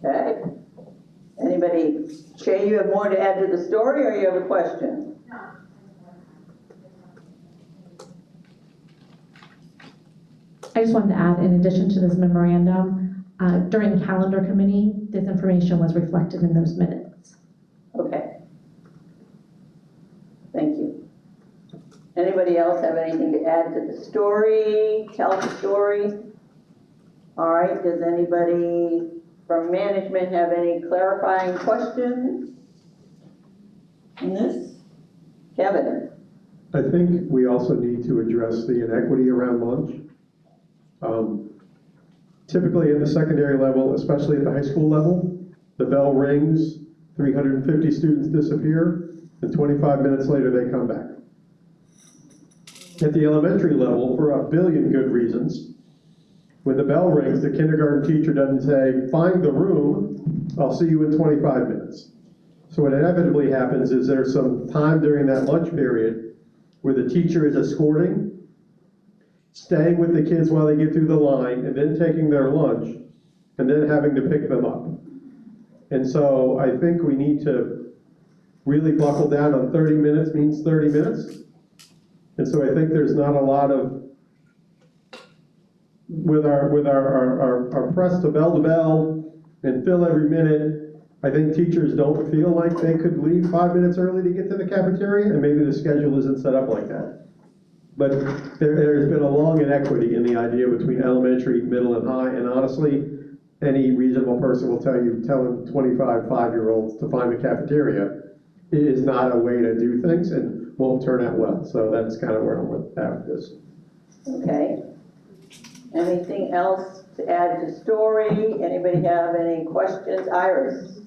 Okay. Anybody, Shay, you have more to add to the story or you have a question? I just wanted to add, in addition to this memorandum, during calendar committee, this information was reflected in those minutes. Okay. Thank you. Anybody else have anything to add to the story, tell the story? All right, does anybody from management have any clarifying questions on this? Kevin? I think we also need to address the inequity around lunch. Typically at the secondary level, especially at the high school level, the bell rings, 350 students disappear, and 25 minutes later they come back. At the elementary level, for a billion good reasons, when the bell rings, the kindergarten teacher doesn't say, find the room, I'll see you in 25 minutes. So what inevitably happens is there's some time during that lunch period where the teacher is escorting, staying with the kids while they get through the line, and then taking their lunch, and then having to pick them up. And so I think we need to really buckle down on 30 minutes means 30 minutes. And so I think there's not a lot of, with our press to bell and fill every minute, I think teachers don't feel like they could leave 5 minutes early to get to the cafeteria, and maybe the schedule isn't set up like that. But there's been a long inequity in the idea between elementary, middle, and high, and honestly, any reasonable person will tell you, telling 25 5-year-olds to find the cafeteria is not a way to do things and won't turn out well. So that's kind of where I'm at with this. Okay. Anything else to add to story? Anybody have any questions? Iris?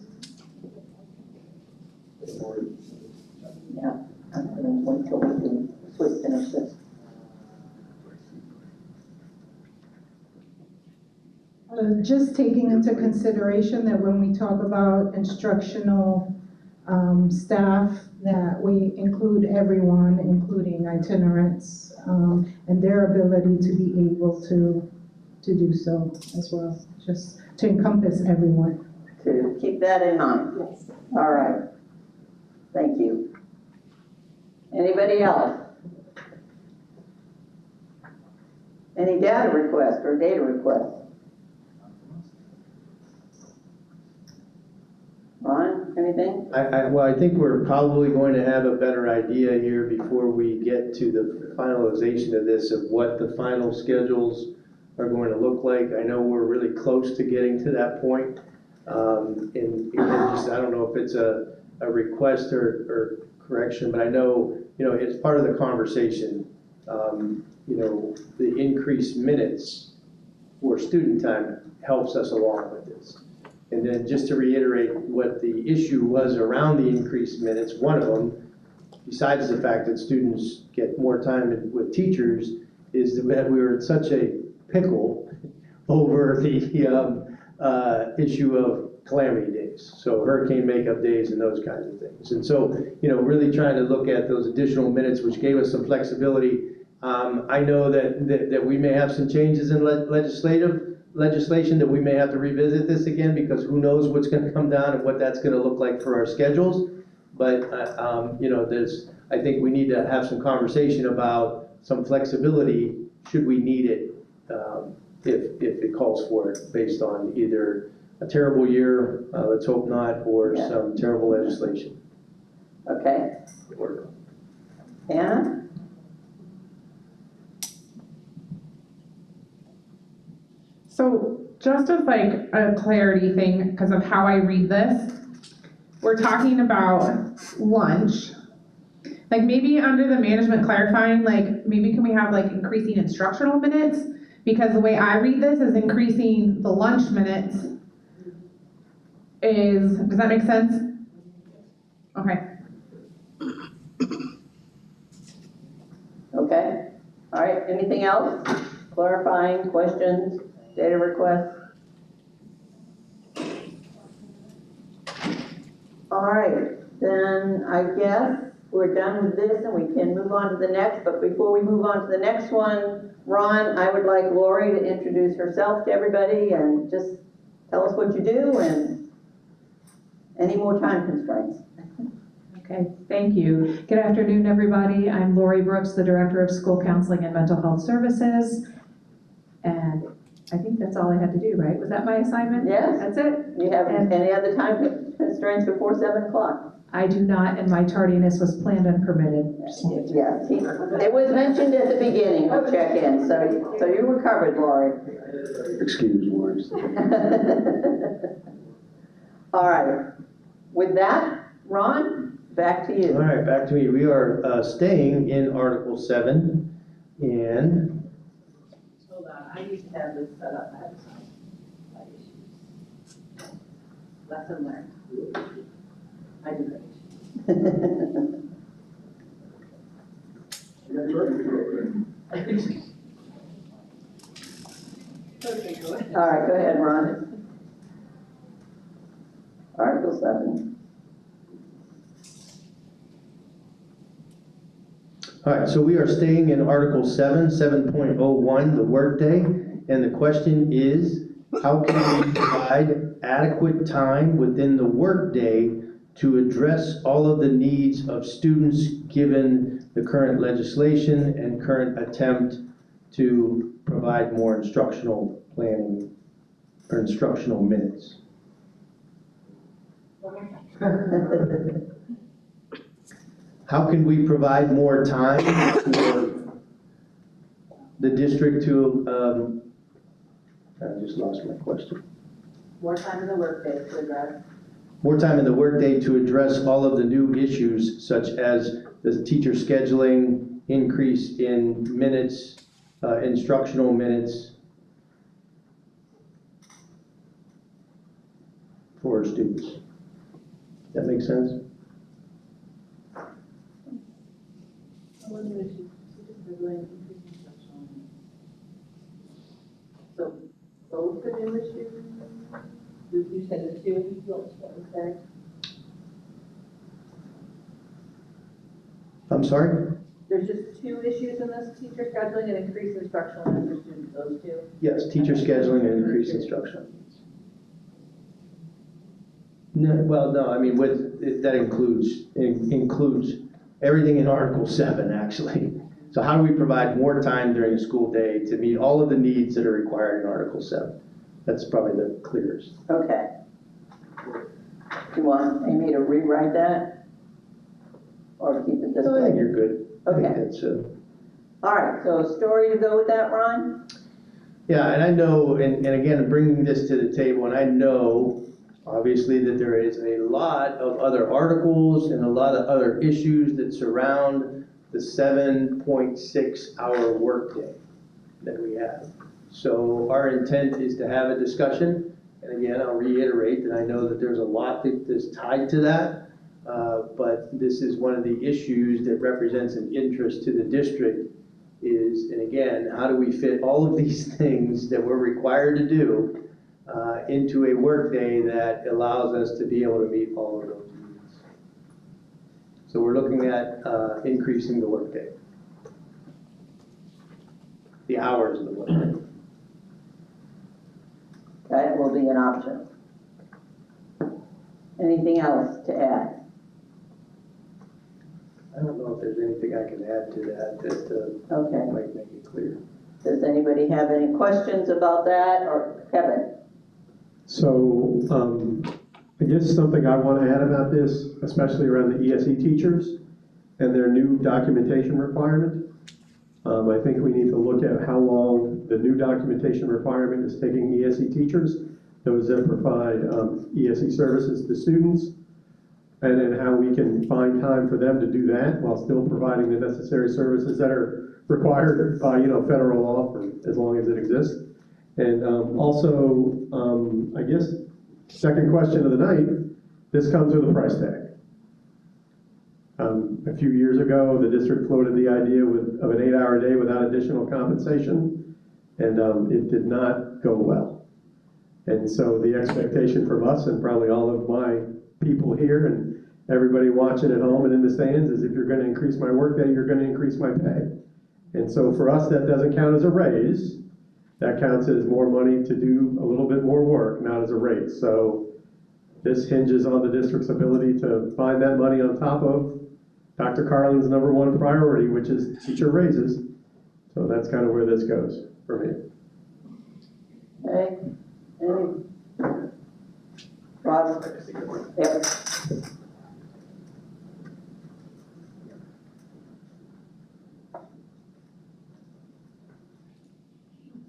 Yeah, I'm going to wait till we can finish this. Just taking into consideration that when we talk about instructional staff, that we include everyone, including itinerants, and their ability to be able to do so as well, just to encompass everyone. To keep that in mind. Yes. All right. Thank you. Anybody else? Any data request or data request? Ron, anything? Well, I think we're probably going to have a better idea here before we get to the finalization of this, of what the final schedules are going to look like. I know we're really close to getting to that point. And just, I don't know if it's a request or correction, but I know, it's part of the conversation. The increased minutes for student time helps us along with this. And then just to reiterate what the issue was around the increased minutes, one of them, besides the fact that students get more time with teachers, is that we were in such a pickle over the issue of calamity days. So hurricane makeup days and those kinds of things. And so, really trying to look at those additional minutes, which gave us some flexibility. I know that we may have some changes in legislation, that we may have to revisit this again, because who knows what's going to come down and what that's going to look like for our schedules. But, I think we need to have some conversation about some flexibility should we need it, if it calls for it, based on either a terrible year, let's hope not, or some terrible legislation. Okay. Anna? So just as like a clarity thing, because of how I read this, we're talking about lunch. Like maybe under the management clarifying, like maybe can we have like increasing instructional minutes? Because the way I read this is increasing the lunch minutes does that make sense? Okay. Okay. All right, anything else? Clarifying, questions, data requests? All right, then I guess we're done with this and we can move on to the next, but before we move on to the next one, Ron, I would like Lori to introduce herself to everybody and just tell us what you do and any more time constraints. Okay, thank you. Good afternoon, everybody. I'm Lori Brooks, the Director of School Counseling and Mental Health Services. And I think that's all I had to do, right? Was that my assignment? Yes. That's it? You have any other time constraints before 7 o'clock? I do not, and my tardiness was planned and permitted. Just wanted to- Yes, it was mentioned at the beginning of check-in, so you were covered, Lori. Excuse words. All right, with that, Ron, back to you. All right, back to me. We are staying in Article 7, and Hold on, I need to have this set up ahead of time. Lesson learned. I do that. Okay, go ahead. All right, go ahead, Ron. Article 7. all right, so we are staying in Article 7, 7.01, the workday, and the question is, how can we provide adequate time within the workday to address all of the needs of students given the current legislation and current attempt to provide more instructional planning or instructional minutes? How can we provide more time for the district to, I just lost my question. More time in the workday to address. More time in the workday to address all of the new issues such as the teacher scheduling, increase in minutes, instructional minutes for students. That make sense? So both the new issues, you said the two, what was that? I'm sorry? There's just two issues in this, teacher scheduling and increased instructional minutes for students, those two? Yes, teacher scheduling and increased instructional needs. No, well, no, I mean, that includes everything in Article 7, actually. So how do we provide more time during the school day to meet all of the needs that are required in Article 7? That's probably the clearest. Okay. Do you want Amy to rewrite that? Or keep it this I way? think you're good. I think Okay. that's, All right, so a story to go with that, Ron? yeah, and I know, and again, bringing this to the table, and I know, obviously, that there is a lot of other articles and a lot of other issues that surround the 7.6-hour workday that we have. So our intent is to have a discussion, and again, I'll reiterate that I know that there's a lot that is tied to that, but this is one of the issues that represents an interest to the district is, and again, how do we fit all of these things that we're required to do into a workday that allows us to be able to meet all of those needs. So we're looking at increasing the workday, the hours of the workday. That will be an option. Anything else to add? I don't know if there's anything I can add to that Okay. might make it clear. Does anybody have any questions about that, or Kevin? So, I guess something I want to add about this, especially around the ESE teachers and their new documentation requirement. I think we need to look at how long the new documentation requirement is taking ESE teachers, those that provide ESE services to students, and then how we can find time for them to do that while still providing the necessary services that are required by, federal law for as long as it exists. And also, I guess, second question of the night, this comes with a price tag. A few years ago, the district floated the idea of an 8-hour day without additional compensation, and it did not go well. And so the expectation from us, and probably all of my people here and everybody watching at home and in the stands, is if you're going to increase my workday, you're going to increase my pay. And so for us, that doesn't count as a raise. That counts as more money to do a little bit more work, not as a raise. So this hinges on the district's ability to find that money on top of Dr. Carlin's #1 priority, which is teacher raises. So that's kind of where this goes for me. Okay, any? Rob? Yep.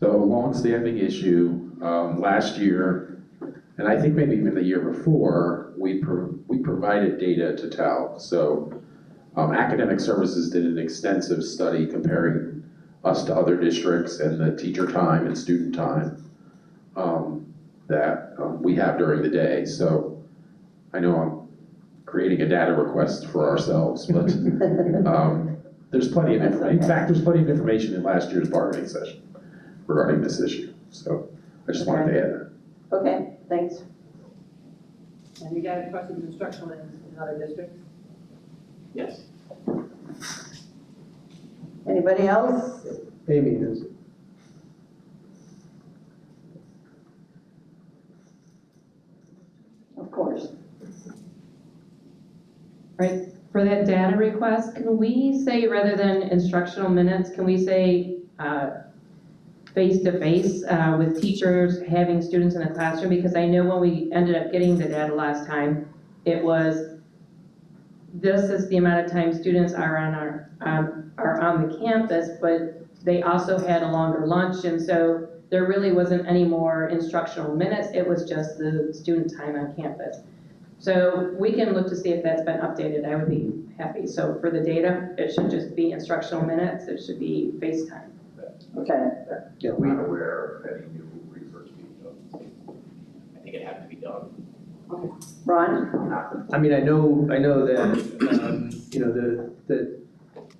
So a long-standing issue, last year, and I think maybe even the year before, we provided data to TALC. So academic services did an extensive study comparing us to other districts and the teacher time and student time that we have during the day. So I know I'm creating a data request for ourselves, but there's plenty of information. In fact, there's plenty of information in last year's bargaining session regarding this issue. So I just wanted to add that. Okay, thanks. And you got a question of instructional in other districts? Yes. Anybody else? Amy is. Of course. Right, for that data request, can we say, rather than instructional minutes, can we say face-to-face with teachers having students in the classroom? Because I know when we ended up getting the data last time, it was, this is the amount of time students are on the campus, but they also had a longer lunch, and so there really wasn't any more instructional minutes, it was just the student time on campus. So we can look to see if that's been updated, I would be happy. So for the data, it should just be instructional minutes, it should be FaceTime. Okay. Yeah, I'm not aware of any new research being done. I think it had to be done. Ron? I mean, I know that, you know, the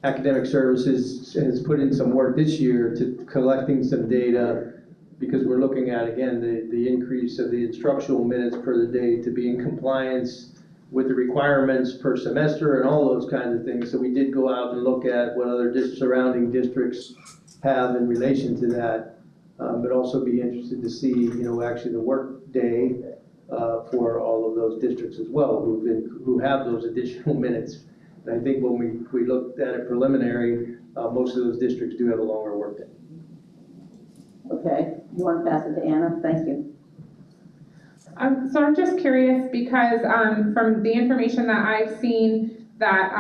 academic services has put in some work this year to collecting some data, because we're looking at, again, the increase of the instructional minutes per the day to be in compliance with the requirements per semester and all those kinds of things. So we did go out and look at what other surrounding districts have in relation to that, but also be interested to see, you know, actually the work day for all of those districts as well, who have those additional minutes. And I think when we looked at it preliminary, most of those districts do have a longer work day. Okay, you want to pass it to Anna? Thank you. So I'm just curious because from the information that I've seen, that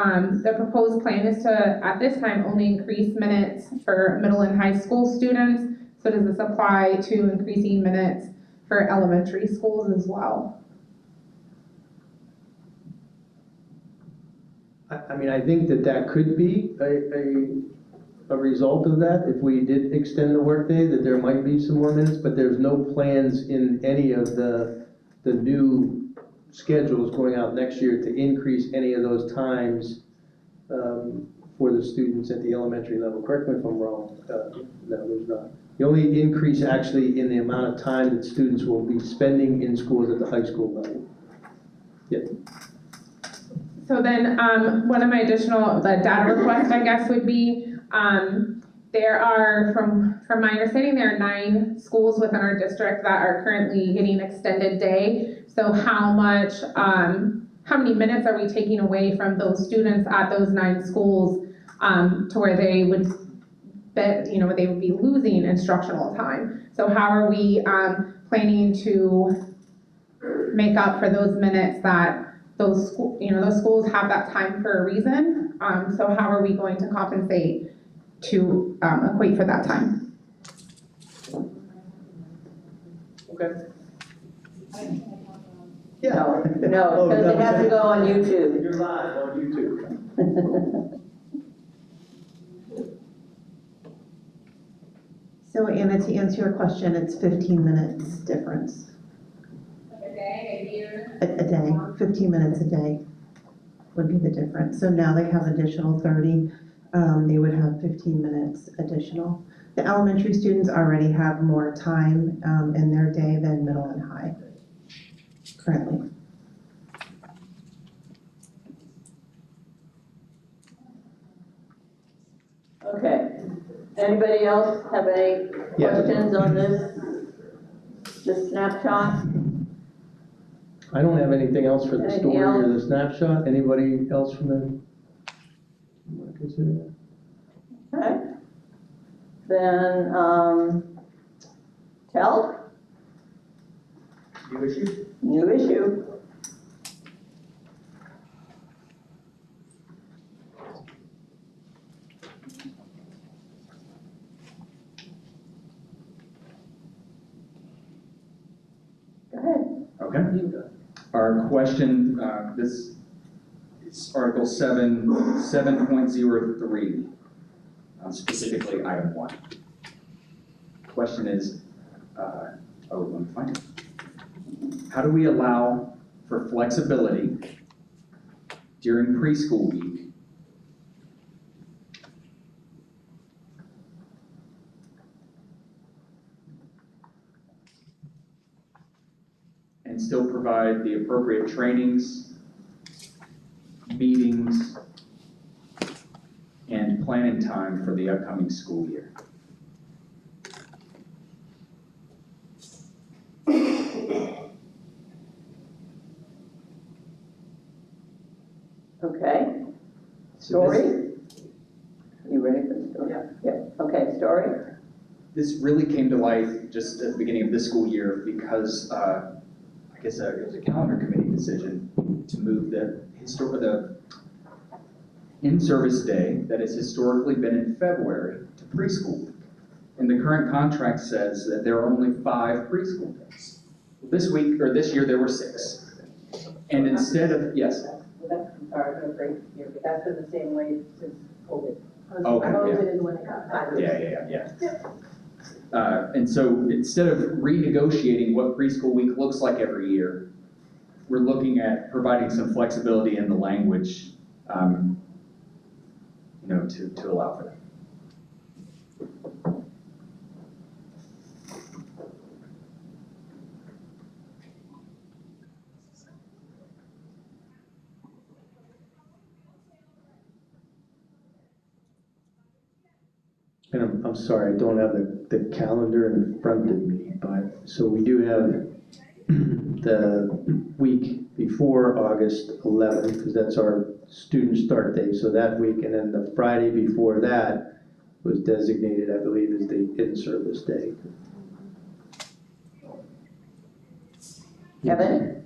the proposed plan is to, at this time, only increase minutes for middle and high school students. So does this apply to increasing minutes for elementary schools as well? I mean, I think that could be a result of that. If we did extend the workday, that there might be some more minutes, but there's no plans in any of the new schedules going out next year to increase any of those times for the students at the elementary level. Correct me if I'm wrong. No, there's not. The only increase actually in the amount of time that students will be spending in schools at the high school level. Yep. So then one of my additional data requests, I guess, would be there are, from my understanding, there are 9 schools within our district that are currently getting extended day. So how many minutes are we taking away from those students at those 9 schools to where they would, they would be losing instructional time? So how are we planning to make up for those minutes that those schools have that time for a reason? So how are we going to compensate to equate for that time? Okay. Yeah. No, because it has to go on YouTube. You're live on YouTube. So Anna, to answer your question, it's 15 minutes difference. A day, a year? A day, 15 minutes a day would be the difference. So now they have additional 30, they would have 15 minutes additional. The elementary students already have more time in their day than middle and high currently. Okay. Anybody else have any questions on this snapshot? I don't have anything else for the Anything story or else? the snapshot. Anybody else from the, you want to consider that? Okay. Then, TALC? New issue? New issue. Go ahead. Okay. Our question, this is Article 7, 7.03, specifically item 1. Question is, let me find it. How do we allow for flexibility during preschool week and still provide the appropriate trainings, meetings, and planning time for the upcoming school year? Okay. Story? You ready for the story? Yeah. Okay, story? This really came to light just at the beginning of this school year because I guess it was a calendar committee decision to move the in-service day that has historically been in February to preschool. And the current contract says that there are only 5 preschool days. This week, or this year, there were 6. And instead of, yes? I'm sorry, I'm gonna break here, but that's been the same way since COVID. Okay, COVID is when it got tighter. Yeah. And so instead of renegotiating what preschool week looks like every year, we're looking at providing some flexibility in the language, to allow for that. And I'm sorry, I don't have the calendar in front of me, but, so we do have the week before August 11th, because that's our student start day, so that week, and then the Friday before that was designated, I believe, as the in-service day. Kevin?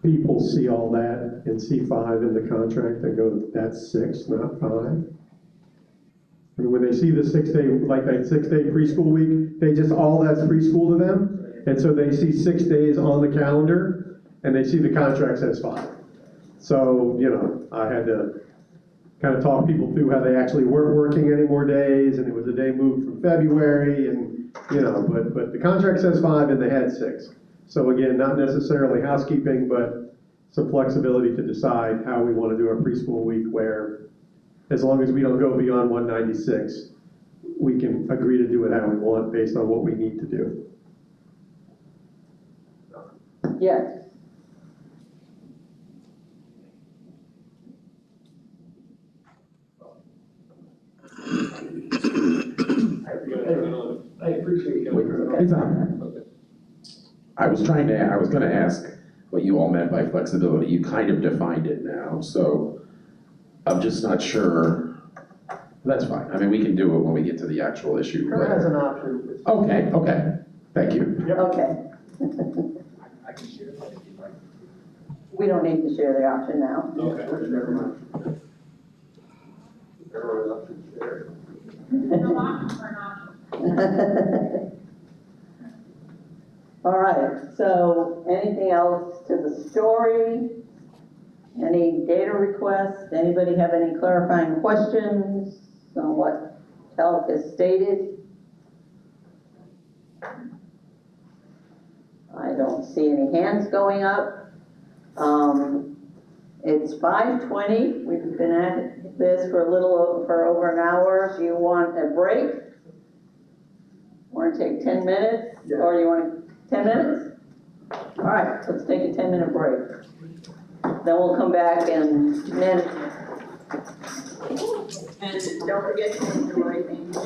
People see all that and see 5 in the contract and go, that's 6, not 5. And when they see the 6-day, like that 6-day preschool week, they just, all that's preschool to them. And so they see 6 days on the calendar and they see the contract says 5. So, I had to kind of talk people through how they actually weren't working any more days, and it was a day moved from February, and, but the contract says 5 and they had 6. So again, not necessarily housekeeping, but some flexibility to decide how we want to do our preschool week, where as long as we don't go beyond 196, we can agree to do it how we want based on what we need to do. Yes. I appreciate you. It's on. I was gonna ask what you all meant by flexibility. You kind of defined it now, so I'm just not sure. That's fine. I mean, we can do it when we get to the actual issue. Kurt has an option. Okay. Thank you. Okay. We don't need to share the option now. Okay, never mind. Everyone else should share. All right, so anything else to the story? Any data requests? Anybody have any clarifying questions on what TALC has stated? I don't see any hands going up. It's 5:20. We've been at this for over an hour. Do you want a break? Want to take 10 minutes? Yeah. Or you want 10 minutes? All right, let's take a 10-minute break. Then we'll come back and then, and don't forget to enjoy things.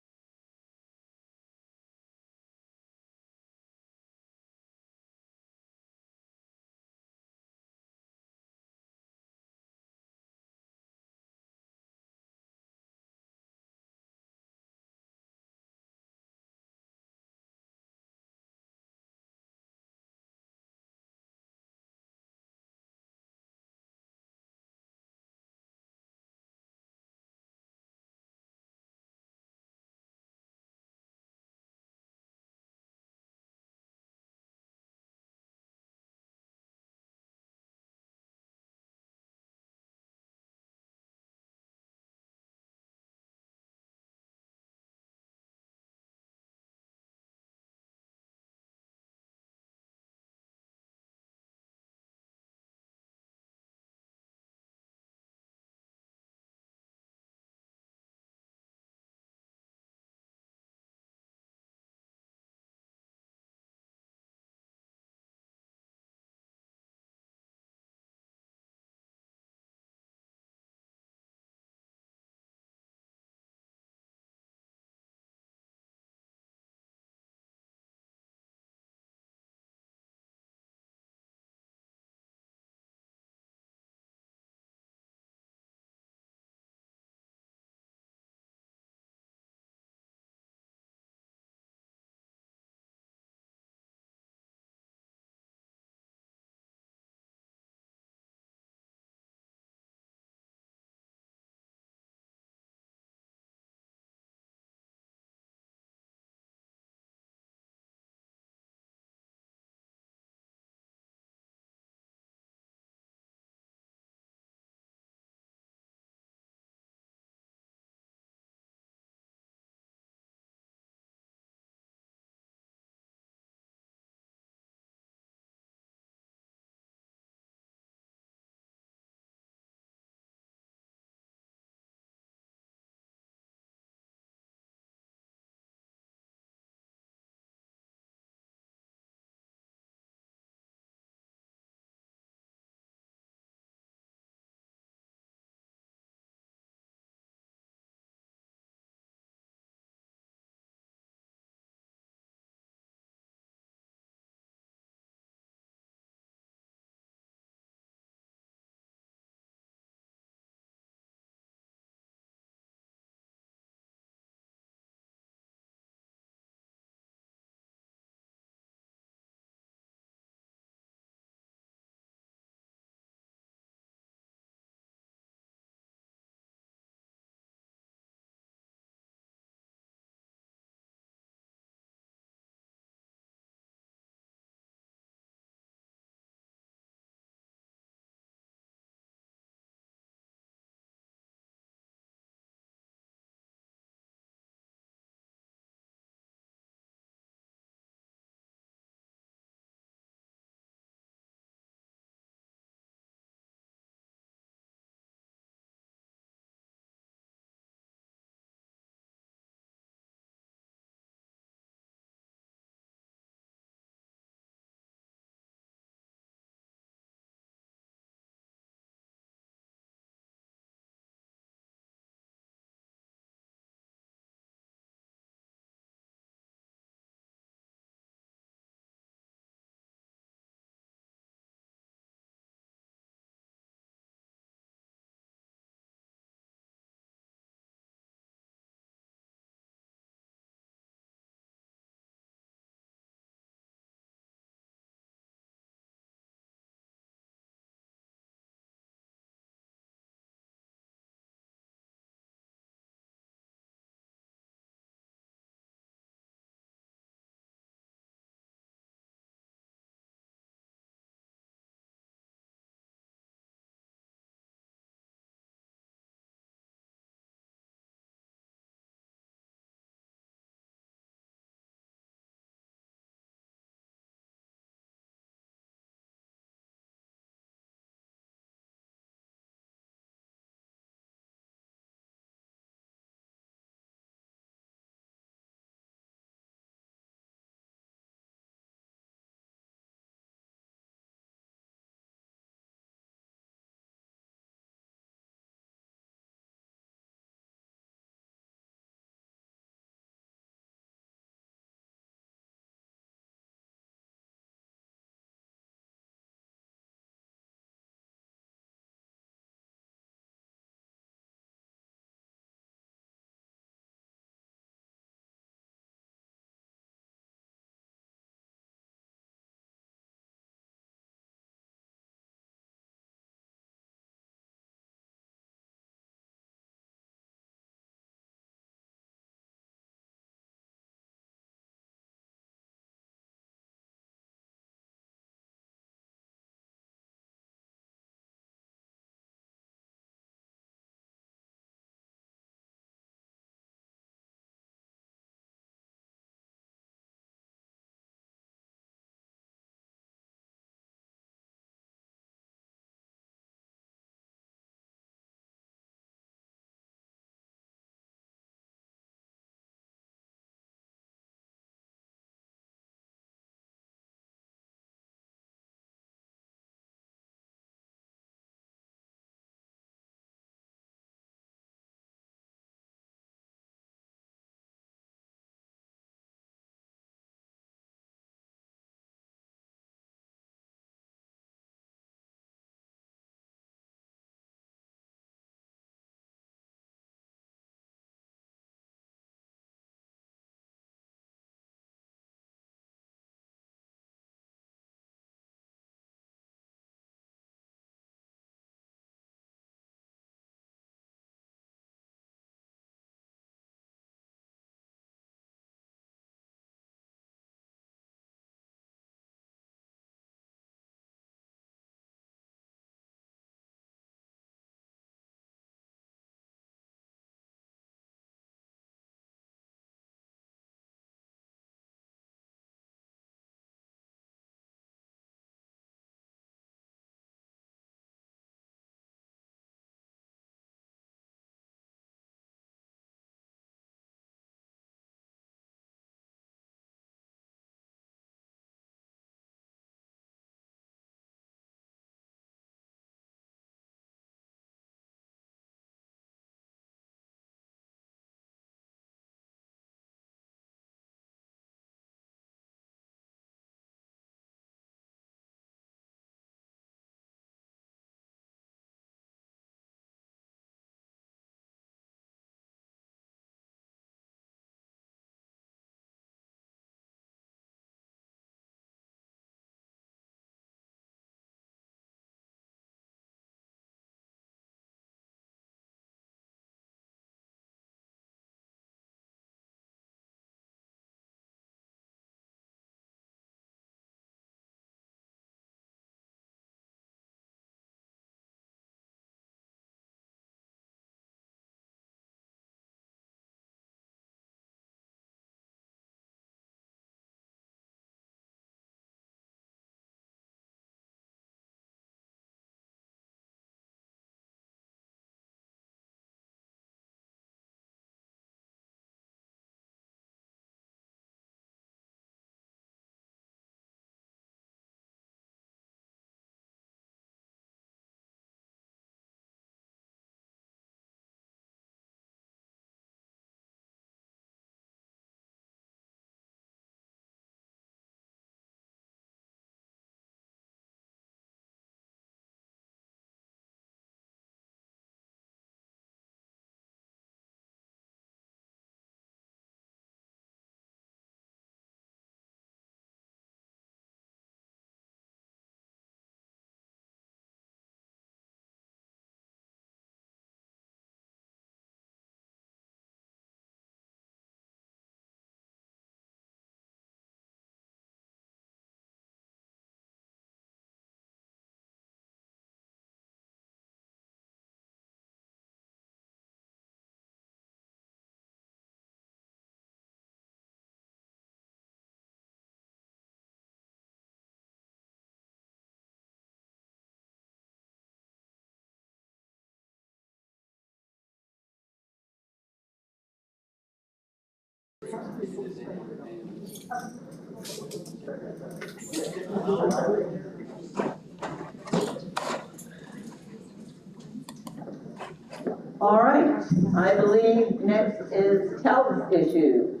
All right, I believe next is TALC issue.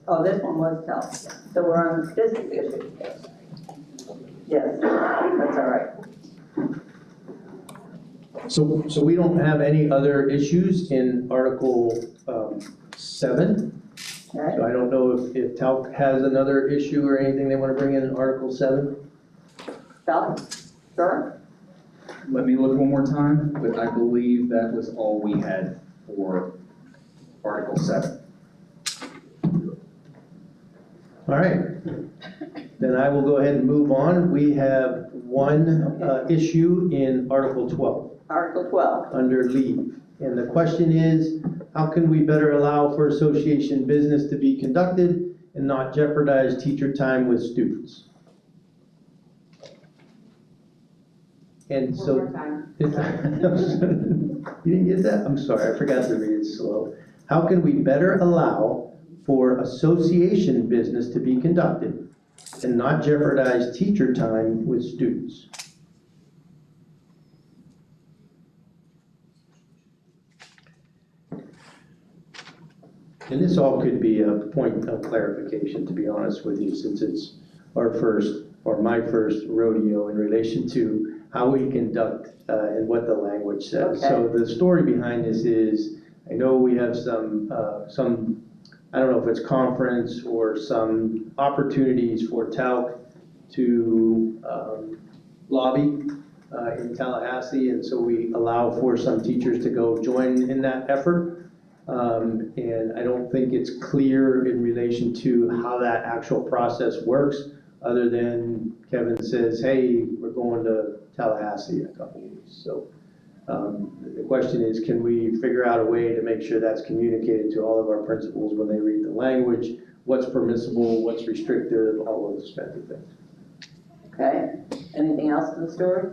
Oh, this one was TALC, so we're on district issue. Yes, that's all right. So we don't have any other issues in Article 7. Okay. So I don't know if TALC has another issue or anything they want to bring in Article 7. TALC, sure. Let me look one more time, but I believe that was all we had for Article 7. All right, then I will go ahead and move on. We have one issue in Article 12. Article 12. Under leave. And the question is, how can we better allow for association business to be conducted and not jeopardize teacher time with students? And so. One more time. You didn't get that? I'm sorry, I forgot to read it slow. How can we better allow for association business to be conducted and not jeopardize teacher time with students? And this all could be a point of clarification, to be honest with you, since it's our first, or my first rodeo in relation to how we conduct and what the language says. Okay. So the story behind this is, I know we have some, I don't know if it's conference or some opportunities for TALC to lobby in Tallahassee, and so we allow for some teachers to go join in that effort. And I don't think it's clear in relation to how that actual process works, other than Kevin says, hey, we're going to Tallahassee in a couple weeks. So the question is, can we figure out a way to make sure that's communicated to all of our principals when they read the language, what's permissible, what's restrictive, all of those kinds of things. Okay, anything else to the story?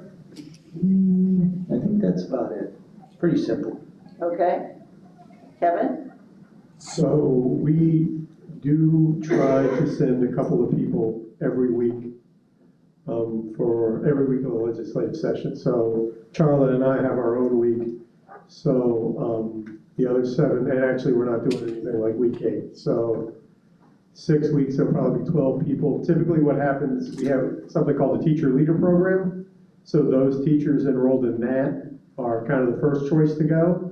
I think that's about it. It's pretty simple. Okay. Kevin? So we do try to send a couple of people every week for every week of the legislative session. So Charlotte and I have our own week. So the other 7, and actually we're not doing anything like week 8. So 6 weeks, there'll probably be 12 people. Typically what happens, we have something called the Teacher Leader Program. So those teachers enrolled in that are kind of the first choice to go.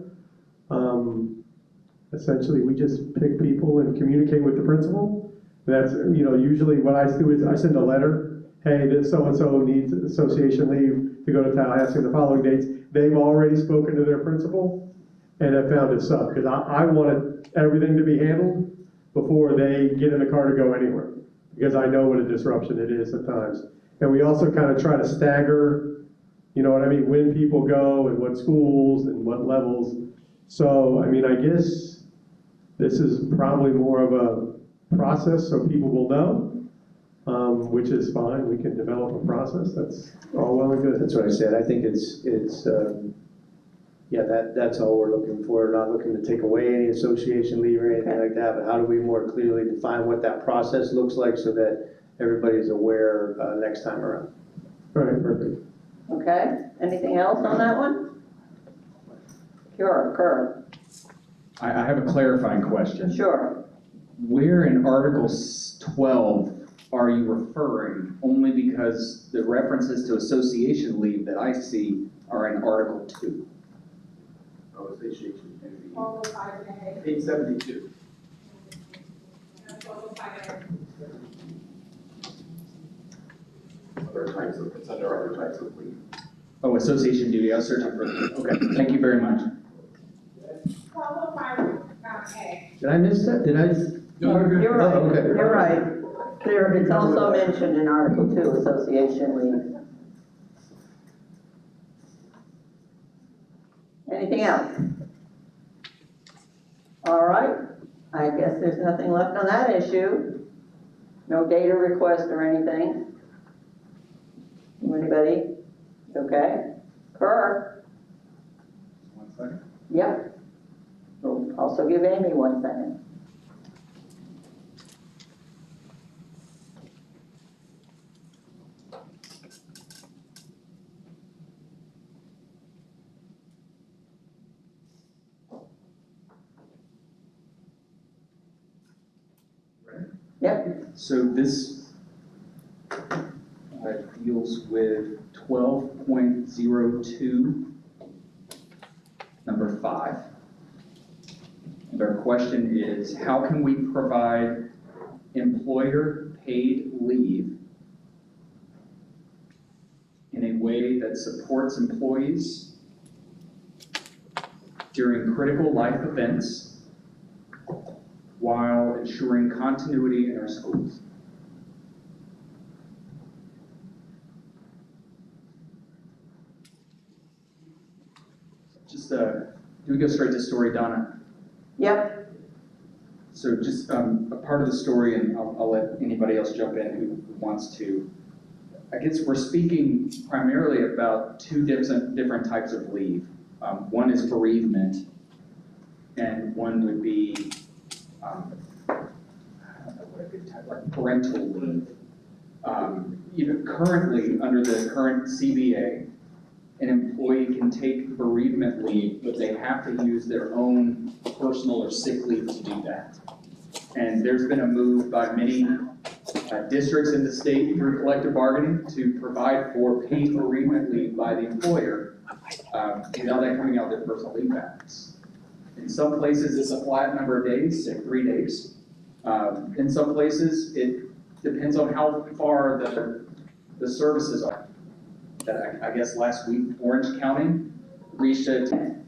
Essentially, we just pick people and communicate with the principal. That's, usually what I do is I send a letter, hey, this so-and-so needs association leave to go to Tallahassee in the following dates. They've already spoken to their principal and have found a sub, because I wanted everything to be handled before they get in the car to go anywhere, because I know what a disruption it is at times. And we also kind of try to stagger, when people go and what schools and what levels. So, I guess this is probably more of a process so people will know, which is fine. We can develop a process. That's all well and good. That's what I said. I think it's that's all we're looking for. We're not looking to take away any association leave or anything like that, but how do we more clearly define what that process looks like so that everybody's aware next time around? All right, perfect. Okay, anything else on that one? Kerr. I have a clarifying question. Sure. Where in Article 12 are you referring? Only because the references to association leave that I see are in Article 2. Association, 872. Other types of, it's under other types of leave. Oh, association duty, I was searching for, okay, thank you very much. Did I miss that? Did I? No, you're right. Oh, okay. You're right. It's also mentioned in Article 2, association leave. Anything else? All right, I guess there's nothing left on that issue. No data request or anything. Anybody? Okay. Kerr? 1 second. Yep. We'll also give Amy 1 second. Yep. So this deals with 12.02, number 5. And our question is, how can we provide employer-paid leave in a way that supports employees during critical life events while ensuring continuity in our schools? Just, do we go straight to story, Donna? Yep. So just a part of the story, and I'll let anybody else jump in who wants to. I guess we're speaking primarily about two different types of leave. One is bereavement, and one would be, I don't know what a good type, like parental leave. Currently, under the current CBA, an employee can take bereavement leave, but they have to use their own personal or sick leave to do that. And there's been a move by many districts in the state through collective bargaining to provide for paid bereavement leave by the employer without that coming out of their personal leave balance. In some places, it's a flat number of days, say 3 days. In some places, it depends on how far the services are. That I guess last week, Orange County reached a 10.